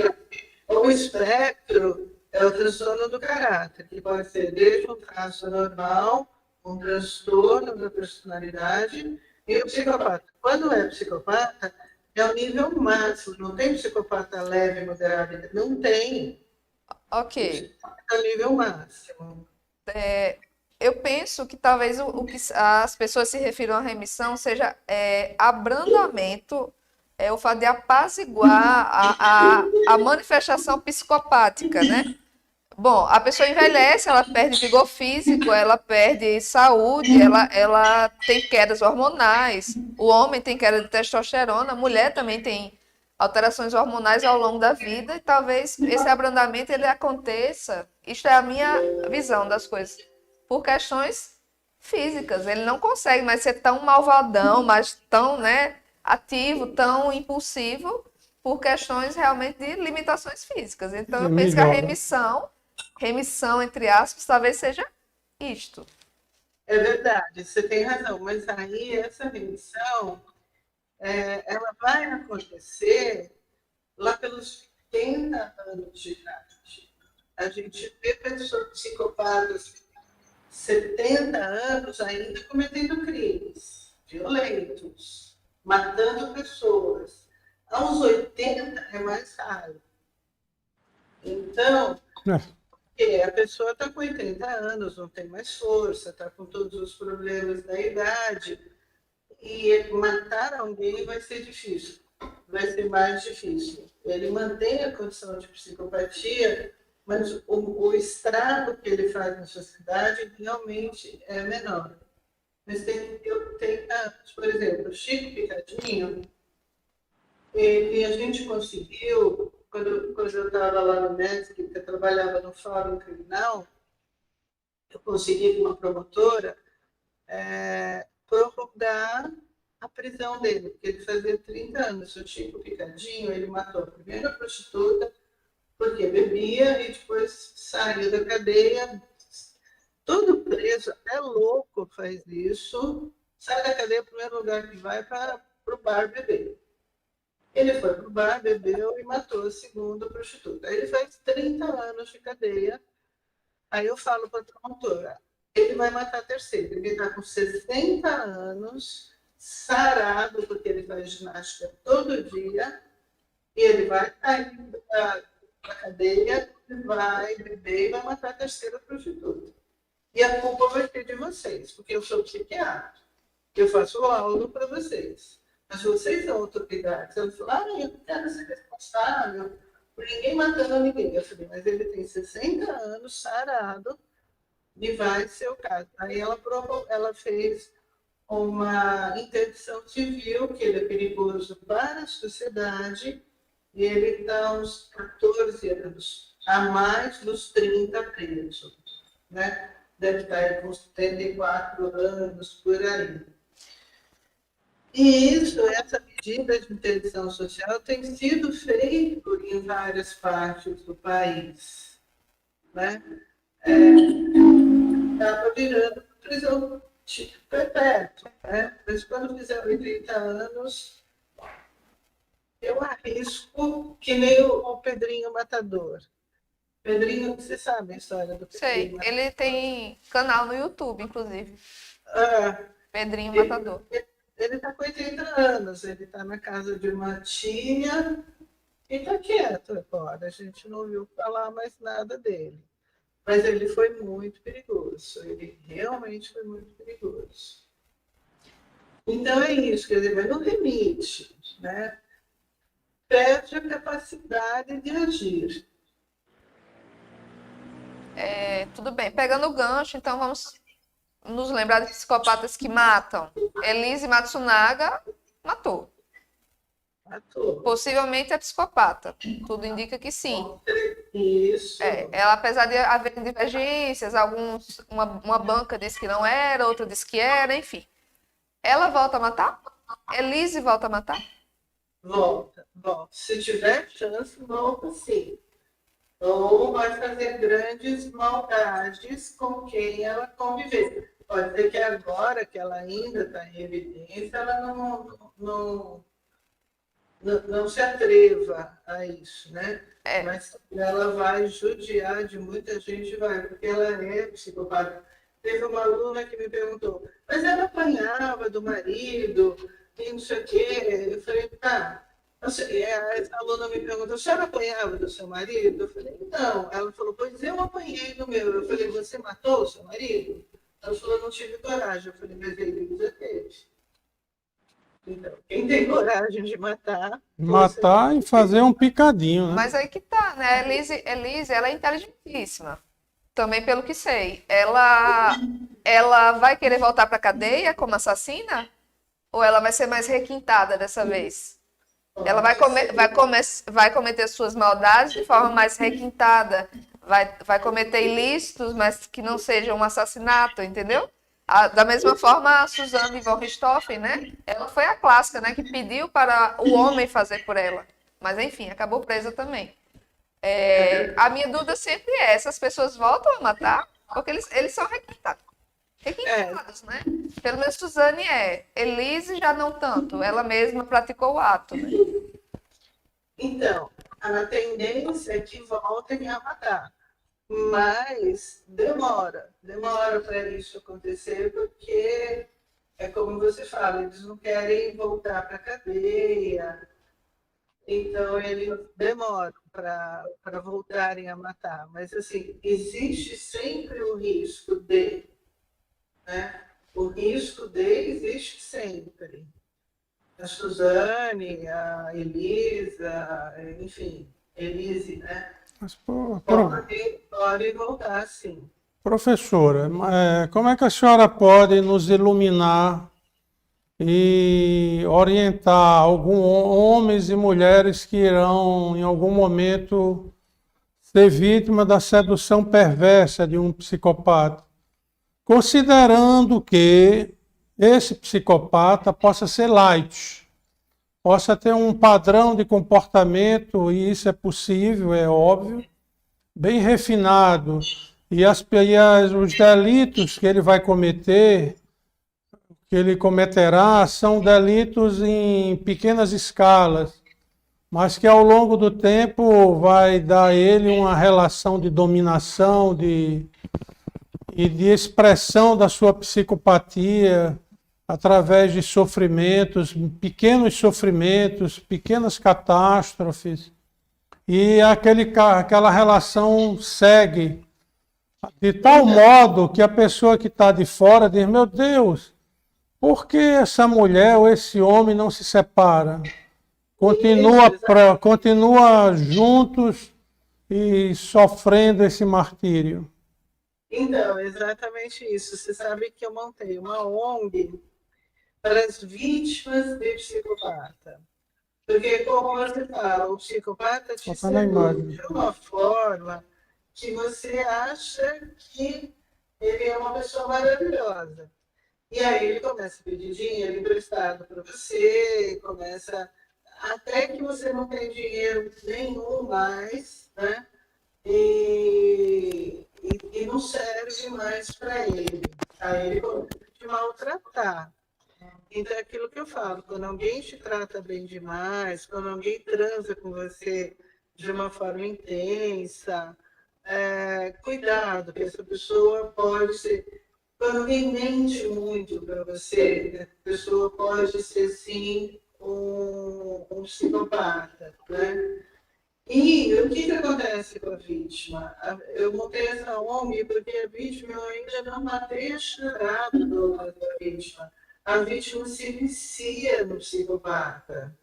O espectro é o transtorno do caráter, que pode ser desde um traço normal, um transtorno da personalidade, e o psicopata. Quando é psicopata, é o nível máximo. Não tem psicopata leve, moderado. Não tem. Ok. É o nível máximo. Eu penso que talvez o que as pessoas se refiram à remissão seja abrandamento, o fato de apaziguar a manifestação psicopática, né? Bom, a pessoa envelhece, ela perde vigor físico, ela perde saúde, ela tem quedas hormonais, o homem tem queda de testosterona, a mulher também tem alterações hormonais ao longo da vida, e talvez esse abrandamento ele aconteça, isto é a minha visão das coisas, por questões físicas. Ele não consegue mais ser tão malvadão, mas tão, né, ativo, tão impulsivo, por questões realmente de limitações físicas. Então, eu penso que a remissão, entre aspas, talvez seja isto. É verdade, você tem razão, mas aí essa remissão, ela vai acontecer lá pelos 80 anos de idade. A gente vê pessoas psicopatas 70 anos ainda cometendo crimes violentos, matando pessoas. Aos 80 é mais raro. Então, a pessoa está com 80 anos, não tem mais força, está com todos os problemas da idade, e matar alguém vai ser difícil, vai ser mais difícil. Ele mantém a condição de psicopatia, mas o estrago que ele faz na sociedade realmente é menor. Mas por exemplo, o Chico Picadinho, a gente conseguiu, quando eu estava lá no México, que eu trabalhava no Fórum Criminal, eu consegui com uma promotora prorrogar a prisão dele, porque ele fazia 30 anos. O Chico Picadinho, ele matou a primeira prostituta, porque bebia e depois saiu da cadeia. Todo preso, até louco, faz isso. Sai da cadeia, o primeiro lugar que vai é para o bar beber. Ele foi para o bar, bebeu e matou a segunda prostituta. Aí ele faz 30 anos de cadeia. Aí eu falo para a promotora, ele vai matar a terceira. Ele está com 60 anos, sarado, porque ele faz ginástica todo dia, e ele vai sair da cadeia, vai beber e vai matar a terceira prostituta. E a culpa vai ser de vocês, porque eu sou psiquiatra. Eu faço laudo para vocês. Mas vocês são autoridades. Eu falei, eu não quero ser responsável por ninguém matando ninguém. Eu falei, mas ele tem 60 anos, sarado, e vai ser o caso. Aí ela fez uma interdição civil, que ele é perigoso para a sociedade, e ele está uns 14 anos, a mais dos 30 presos, né? Deve estar aí com uns 74 anos, por aí. E essa medida de interdição social tem sido feita em várias partes do país, né? Estava virando prisão perpétua, né? Mas quando fizer 80 anos, eu arrisco que nem o Pedrinho Matador. Pedrinho, você sabe a história do Pedrinho? Sei, ele tem canal no YouTube, inclusive. Pedrinho Matador. Ele está com 80 anos, ele está na casa de uma tia e está quieto agora. A gente não ouviu falar mais nada dele. Mas ele foi muito perigoso, ele realmente foi muito perigoso. Então é isso, quer dizer, mas não remite, né? Perde a capacidade de agir. Tudo bem, pegando o gancho, então vamos nos lembrar de psicopatas que matam. Elise Matsunaga matou. Matou. Possivelmente é psicopata. Tudo indica que sim. Isso. Ela, apesar de haver divergências, uma banca disse que não era, outra disse que era, enfim. Ela volta a matar? Elise volta a matar? Volta. Se tiver chance, volta sim. Ou vai fazer grandes maldades com quem ela conviver. Pode ser que agora, que ela ainda está em evidência, ela não se atreva a isso, né? Mas ela vai judiar de muita gente, porque ela é psicopata. Teve uma aluna que me perguntou, mas ela apanhava do marido, e não sei o quê. Eu falei, tá. Essa aluna me perguntou, a senhora apanhava do seu marido? Eu falei, não. Ela falou, pois eu apanhei do meu. Eu falei, você matou o seu marido? Ela falou, não tive coragem. Eu falei, mas ele já teve. Então, quem tem coragem de matar... Matar e fazer um picadinho, né? Mas aí que tá, né? Elise, ela é inteligentíssima. Também pelo que sei. Ela vai querer voltar pra cadeia como assassina? Ou ela vai ser mais requintada dessa vez? Ela vai cometer suas maldades de forma mais requintada, vai cometer ilícitos, mas que não seja um assassinato, entendeu? Da mesma forma, a Suzane von Richthofen, né? Ela foi a clássica, né? Que pediu para o homem fazer por ela. Mas, enfim, acabou presa também. A minha dúvida sempre é, essas pessoas voltam a matar? Porque eles são requintados, né? Pelo menos Suzane é. Elise já não tanto. Ela mesma praticou o ato, né? Então, a tendência é que voltem a matar. Mas demora para isso acontecer, porque é como você fala, eles não querem voltar para a cadeia, então eles demoram para voltarem a matar. Mas, assim, existe sempre o risco de, né? O risco de existe sempre. A Suzane, a Elisa, enfim, Elise, né? Mas, Pode voltar, sim. professora, como é que a senhora pode nos iluminar e orientar alguns homens e mulheres que irão, em algum momento, ser vítima da sedução perversa de um psicopata, considerando que esse psicopata possa ser light, possa ter um padrão de comportamento, e isso é possível, é óbvio, bem refinado, e os delitos que ele vai cometer, que ele cometerá, são delitos em pequenas escalas, mas que ao longo do tempo vai dar a ele uma relação de dominação e de expressão da sua psicopatia através de sofrimentos, pequenas catástrofes, e aquela relação segue de tal modo que a pessoa que está de fora diz: meu Deus, por que essa mulher ou esse homem não se separa? Continua juntos e sofrendo esse martírio. Então, exatamente isso. Você sabe que eu montei uma ONG para as vítimas de psicopata. Porque, como você fala, o psicopata te seduz de uma forma que você acha que ele é uma pessoa maravilhosa. E aí ele começa a pedir dinheiro emprestado para você, até que você não tem dinheiro nenhum mais, né? E não serve mais para ele. Aí ele começa a te maltratar. Então, é aquilo que eu falo, quando alguém te trata bem demais, quando alguém transa com você de uma forma intensa, cuidado, que essa pessoa pode ser... Quando alguém mente muito para você, a pessoa pode ser, sim, um psicopata, né? E o que acontece com a vítima? Eu montei essa ONG porque a vítima, eu ainda não matei a charada da vítima. A vítima se vicia no psicopata.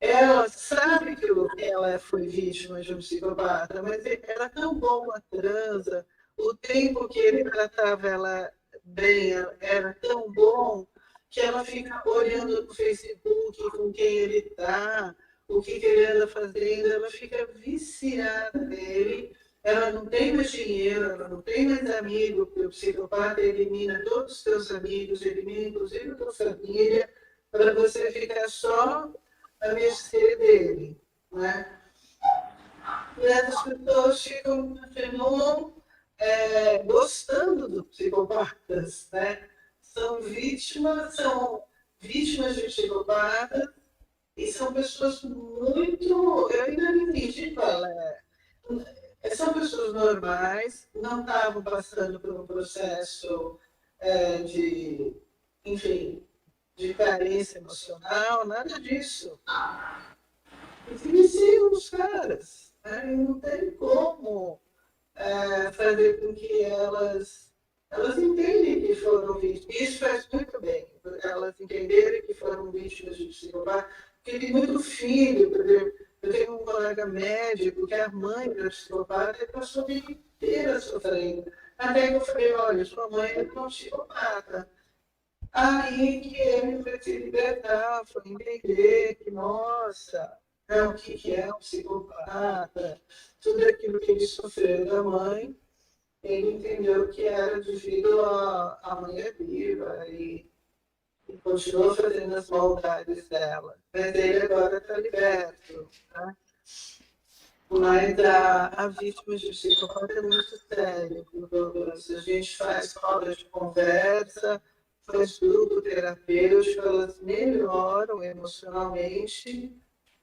Ela sabe que ela foi vítima de um psicopata, mas era tão bom a transa, o tempo que ele tratava ela bem era tão bom, que ela fica olhando no Facebook com quem ele está, o que ele anda fazendo, ela fica viciada nele, ela não tem mais dinheiro, ela não tem mais amigo, porque o psicopata elimina todos os seus amigos, elimina inclusive a tua família, para você ficar só à mercê dele, né? E as pessoas continuam gostando dos psicopatas, né? São vítimas de psicopatas e são pessoas muito... Eu ainda não entendi qual são pessoas normais, não estavam passando por um processo enfim, de carência emocional, nada disso. E se viciam os caras, né? E não tem como fazer com que elas entendem que foram vítimas. Isso faz muito bem, elas entenderem que foram vítimas de psicopata, porque tem muito filho, por exemplo, eu tenho um colega médico que a mãe era psicopata e passou a vida inteira sofrendo. Até que eu falei: olha, sua mãe é uma psicopata. Aí que ele foi se libertar, foi entender que, nossa, o que é um psicopata, tudo aquilo que ele sofreu da mãe, ele entendeu que era devido à mãe é viva e continuou fazendo as maldades dela. Mas ele agora está liberto. Tá? Mas a vítima de psicopata é muito sério, Douglas. A gente faz rodas de conversa, faz grupo terapêutico, elas melhoram emocionalmente,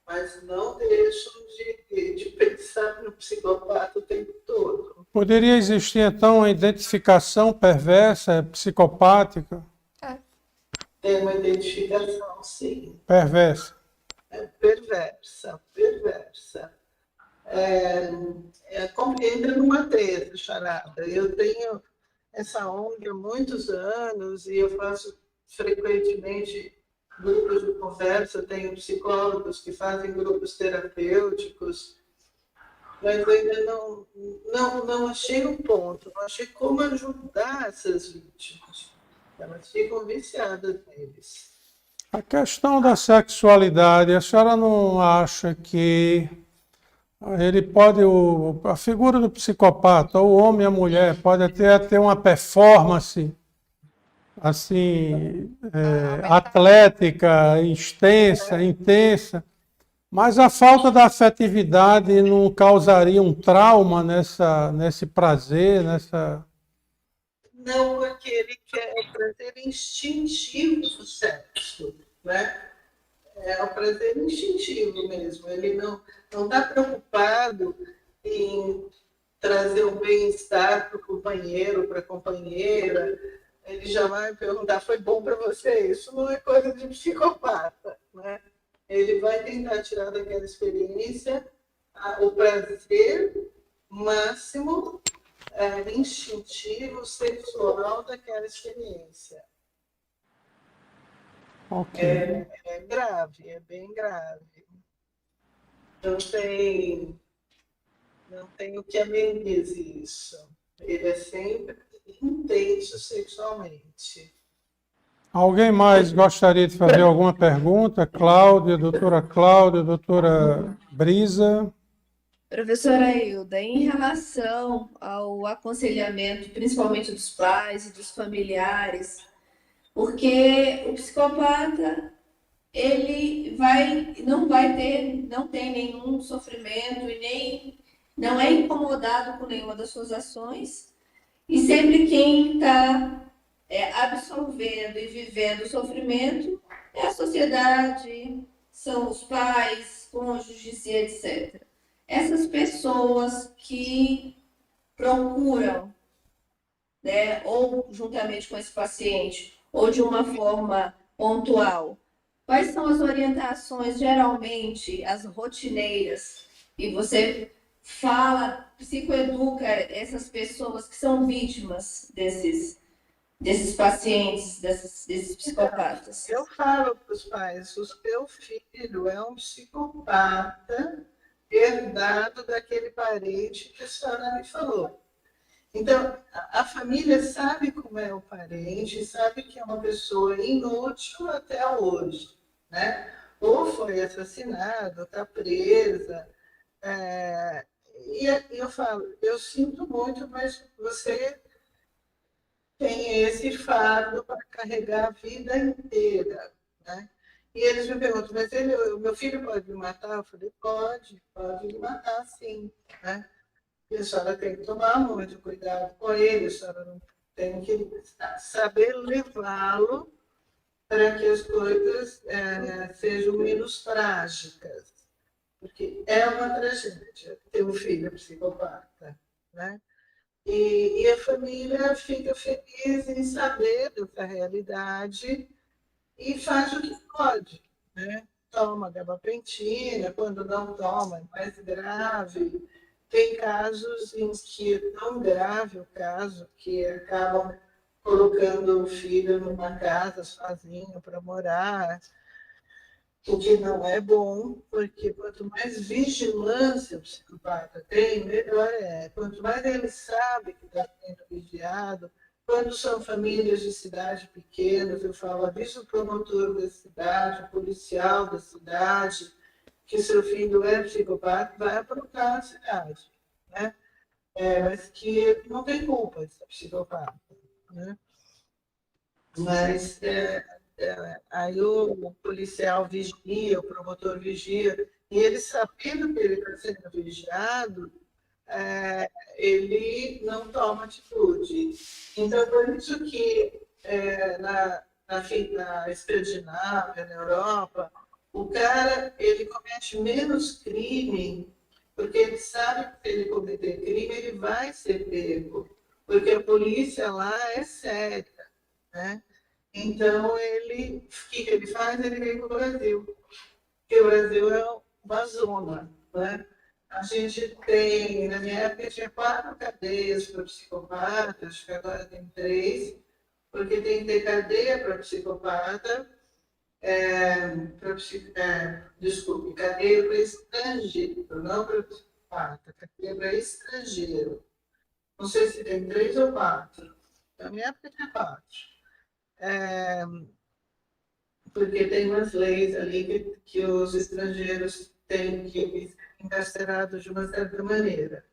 mas não deixam de pensar no psicopata o tempo todo. Poderia existir, então, a identificação perversa, psicopática? Tem uma identificação, sim. Perversa. Perversa. Entra numa tese, charada. Eu tenho essa ONG há muitos anos e eu faço frequentemente grupos de conversa, tenho psicólogos que fazem grupos terapêuticos, mas eu ainda não achei um ponto, não achei como ajudar essas vítimas. Elas ficam viciadas neles. A questão da sexualidade, a senhora não acha que ele pode, a figura do psicopata, o homem e a mulher, pode até ter uma performance assim, atlética, extensa, intensa, mas a falta da afetividade não causaria um trauma nesse prazer, nessa... Não, porque ele quer o prazer instintivo do sexo, né? É o prazer instintivo mesmo. Ele não está preocupado em trazer o bem-estar para o companheiro, para a companheira. Ele já vai perguntar, foi bom para você? Isso não é coisa de psicopata, né? Ele vai tentar tirar daquela experiência o prazer máximo instintivo, sexual daquela experiência. Ok. É grave, é bem grave. Não tem o que amenize isso. Ele é sempre intenso sexualmente. Alguém mais gostaria de fazer alguma pergunta? Cláudia, doutora Brisa. Professora Hilda, em relação ao aconselhamento, principalmente dos pais e dos familiares, porque o psicopata ele não tem nenhum sofrimento e nem não é incomodado com nenhuma das suas ações, e sempre quem está absorvendo e vivendo o sofrimento é a sociedade, são os pais, cônjuges e etc. Essas pessoas que procuram, né, ou juntamente com esse paciente, ou de uma forma pontual, quais são as orientações, geralmente, as rotineiras, e você fala, psicoeduca essas pessoas que são vítimas desses pacientes, desses psicopatas? Eu falo para os pais, o seu filho é um psicopata herdado daquele parente que a senhora me falou. Então, a família sabe como é o parente, sabe que é uma pessoa inútil até hoje, né? Ou foi assassinado, está presa. E eu falo, eu sinto muito, mas você tem esse fardo para carregar a vida inteira, né? E eles me perguntam, mas o meu filho pode me matar? Eu falei, pode me matar, sim, né? E a senhora tem que tomar muito cuidado com ele, a senhora não tem que saber levá-lo para que as coisas sejam menos trágicas. Porque é uma tragédia ter um filho psicopata, né? E a família fica feliz em saber dessa realidade e faz o que pode, né? Toma gabapentina, quando não toma, é mais grave. Tem casos em que é tão grave o caso que acabam colocando o filho numa casa sozinho para morar, o que não é bom, porque quanto mais vigilância o psicopata tem, melhor é. Quanto mais ele sabe que está sendo vigiado, Quando são famílias de cidade pequenas, eu falo, avisa o promotor da cidade, o policial da cidade, que seu filho é psicopata, vai aprontar na cidade, né? Mas que não tem culpa de ser psicopata, né? Mas aí o policial vigia, o promotor vigia, e ele sabendo que ele está sendo vigiado, ele não toma atitude. Então, por isso que na Escandinávia, na Europa, o cara ele comete menos crime, porque ele sabe que se ele cometer crime, ele vai ser pego, porque a polícia lá é séria, né? Então, o que ele faz? Ele vem para o Brasil, porque o Brasil é uma zona, né? A gente tem, na minha época, tinha 4 cadeias para psicopatas, acho que agora tem 3, porque tem que ter cadeia para psicopata, desculpe, cadeia para estrangeiro, não para psicopata, cadeia para estrangeiro. Não sei se tem 3 ou 4. Na minha época tinha 4. Porque tem umas leis ali que os estrangeiros têm que ser encarcerados de uma certa maneira.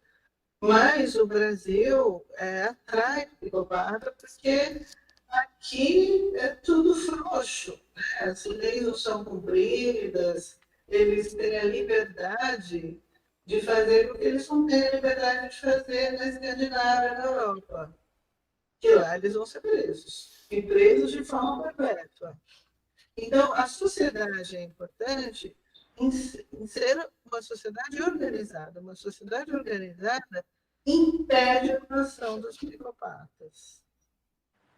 Mas o Brasil atrai psicopata porque aqui é tudo frouxo, né? As leis não são cumpridas, eles têm a liberdade de fazer o que eles não têm a liberdade de fazer na Escandinávia, na Europa. Que lá eles vão ser presos, e presos de forma perpétua. Então, a sociedade é importante em ser uma sociedade organizada. Uma sociedade organizada impede a atuação dos psicopatas,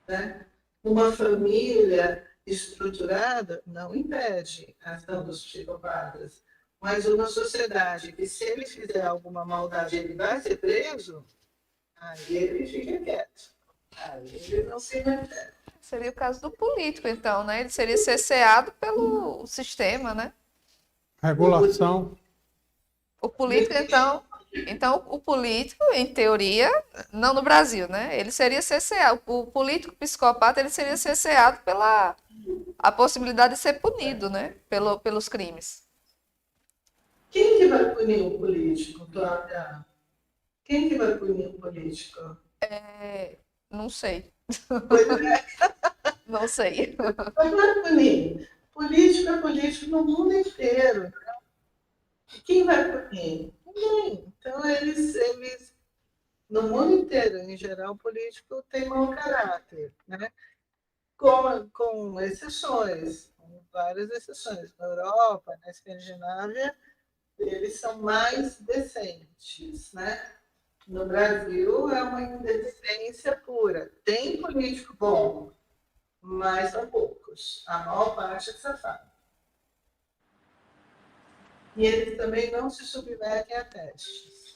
né? Uma família estruturada não impede a ação dos psicopatas, mas uma sociedade que, se ele fizer alguma maldade, ele vai ser preso, aí ele fica quieto. Aí ele não se mete. Seria o caso do político, então, né? Ele seria cerceado pelo sistema, né? Regulação. O político, então o político, em teoria, não no Brasil, né? Ele seria cerceado. O político psicopata, ele seria cerceado pela a possibilidade de ser punido, né? Pelos crimes. Quem que vai punir um político, Cláudia? Quem que vai punir um político? Não sei. Pois é. Não sei. Mas vai punir. Político é político no mundo inteiro. Quem vai punir? Ninguém. Então, eles, no mundo inteiro, em geral, o político tem mau caráter, né? Com exceções, com várias exceções. Na Europa, na Escandinávia, eles são mais decentes, né? No Brasil, é uma indecência pura. Tem político bom, mas são poucos. A maior parte é safado. E eles também não se submetem a testes.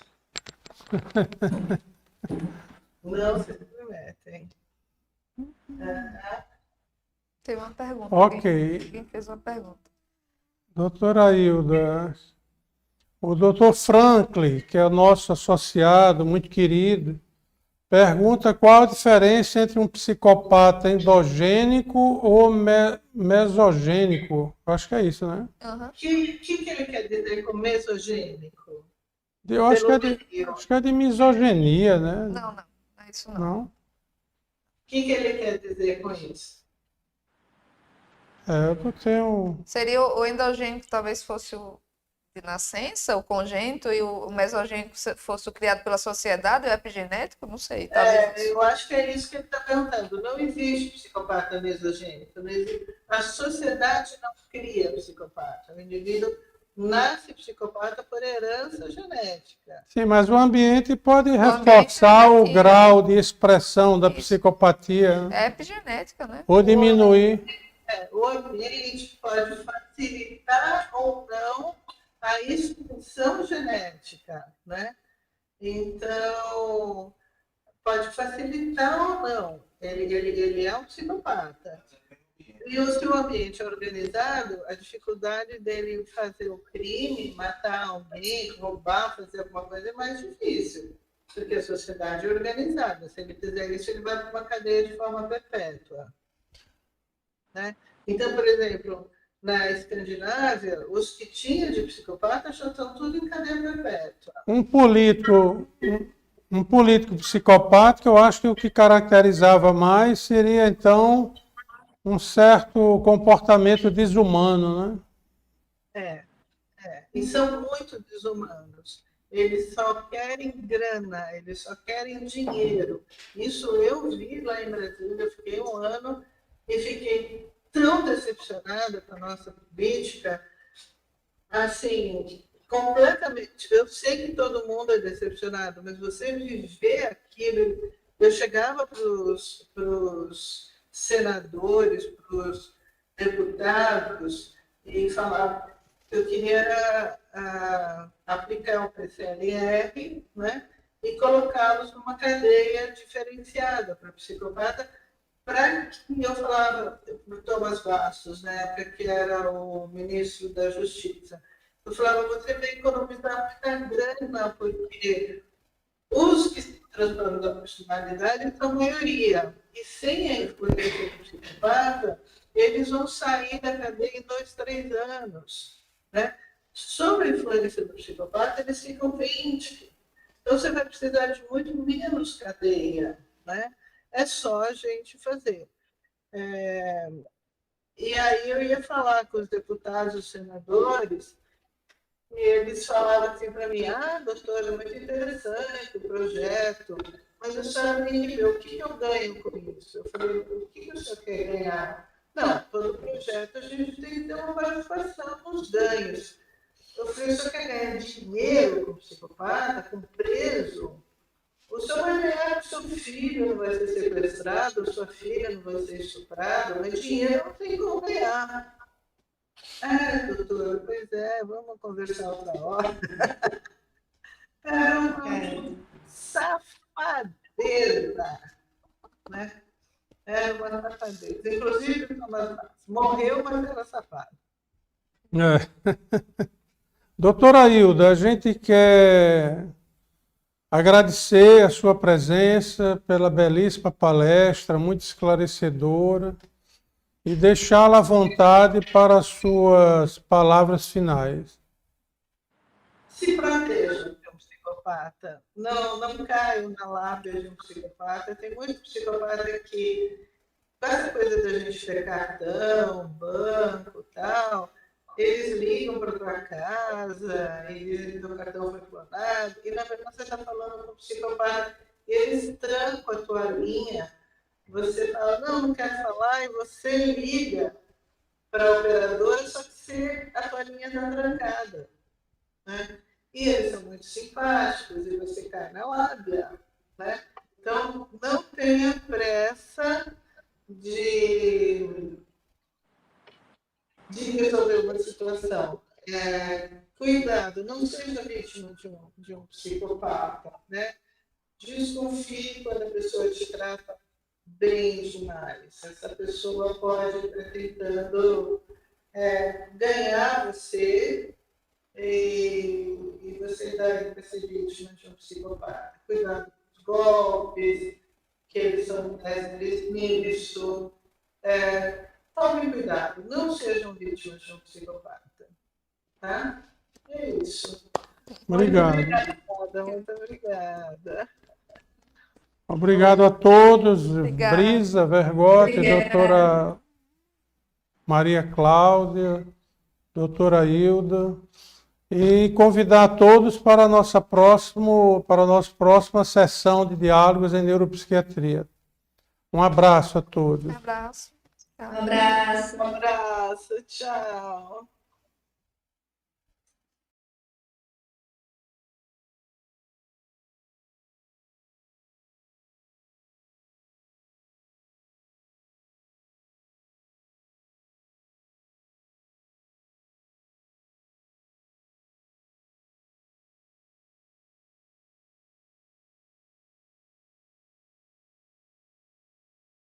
Não se submetem. Tem uma pergunta. Ok. Alguém fez uma pergunta. Doutora Hilda, o doutor Franklin, que é o nosso associado, muito querido, pergunta qual a diferença entre um psicopata endogênico ou mesogênico. Acho que é isso, né? Uhum. O que ele quer dizer com mesogênico? Eu acho que é de misoginia, né? Não é isso não. Não? O que ele quer dizer com isso? Eu não tenho... Seria o endogênico, talvez fosse o de nascença, o congênito, e o mesogênico fosse o criado pela sociedade, o epigenético, não sei. Talvez. Eu acho que é isso que ele está perguntando. Não existe psicopata mesogênico. Não existe. A sociedade não cria psicopata. O indivíduo nasce psicopata por herança genética. Sim, mas o ambiente pode reforçar o grau de expressão da psicopatia. É epigenética, né? Ou diminuir. O ambiente pode facilitar ou não a expressão genética, né? Então, pode facilitar ou não. Ele é um psicopata. E se o ambiente é organizado, a dificuldade dele fazer o crime, matar alguém, roubar, fazer alguma coisa é mais difícil. Porque a sociedade é organizada. Se ele fizer isso, ele vai para uma cadeia de forma perpétua. Né? Então, por exemplo, na Escandinávia, os que tinham de psicopata já estão tudo em cadeia perpétua. Um político psicopata, que eu acho que o que caracterizava mais seria, então, um certo comportamento desumano, né? E são muito desumanos. Eles só querem grana, eles só querem dinheiro. Isso eu vi lá em Brasília, eu fiquei 1 ano e fiquei tão decepcionada com a nossa política, assim, completamente. Eu sei que todo mundo é decepcionado, mas você viver aquilo. Eu chegava para os senadores, para os deputados, e falava: eu queria aplicar o PCLR, né, e colocá-los numa cadeia diferenciada para psicopata, para que eu falava para o Thomas Bastos, na época que era o ministro da Justiça, eu falava: você vai economizar muita grana, porque os que se transtornam da personalidade são a maioria, e sem a influência do psicopata, eles vão sair da cadeia em 2, 3 anos. Né? Sob a influência do psicopata, eles ficam 20. Então, você vai precisar de muito menos cadeia. Né? É só a gente fazer. E aí eu ia falar com os deputados e os senadores, e eles falaram assim para mim: doutora, é muito interessante o projeto, mas a senhora tem que ver o que eu ganho com isso. Eu falei: o que o senhor quer ganhar? Não, todo projeto a gente tem que ter uma participação nos ganhos. Eu falei: o senhor quer ganhar dinheiro com psicopata, com preso? O senhor vai ganhar, seu filho não vai ser sequestrado, sua filha não vai ser estuprada, mas dinheiro não tem como ganhar. Doutora, pois é, vamos conversar outra hora. Era uma safadeza, né? Era uma safadeza. Inclusive, morreu, mas era safado. Doutora Hilda, a gente quer agradecer a sua presença pela belíssima palestra, muito esclarecedora, e deixá-la à vontade para as suas palavras finais. Se protejam de um psicopata. Não caiam na lábia de um psicopata. Tem muito psicopata que, com essa coisa da gente ter cartão, banco e tal, eles ligam para a tua casa e dizem que o cartão foi clonado, e na verdade você está falando com um psicopata, e eles trancam a tua linha. Você fala: não quero falar, e você liga para a operadora, só que a tua linha está trancada. Né? E eles são muito simpáticos, e você cai na lábia. Né? Então, não tenha pressa de resolver uma situação. Cuidado, não seja vítima de um psicopata. Né? Desconfie quando a pessoa te trata bem demais. Essa pessoa pode estar tentando ganhar você, e você vai ser vítima de um psicopata. Cuidado com os golpes, que eles são nisso. Tome cuidado, não sejam vítimas de um psicopata. Tá? É isso. Obrigado. Muito obrigada. Obrigado a todos. Obrigada. Brisa Vergotti, doutora Maria Cláudia, doutora Hilda. E convidar a todos para a nossa próxima sessão de diálogos em neuropsiquiatria. Um abraço a todos. Um abraço. Um abraço. Um abraço, tchau.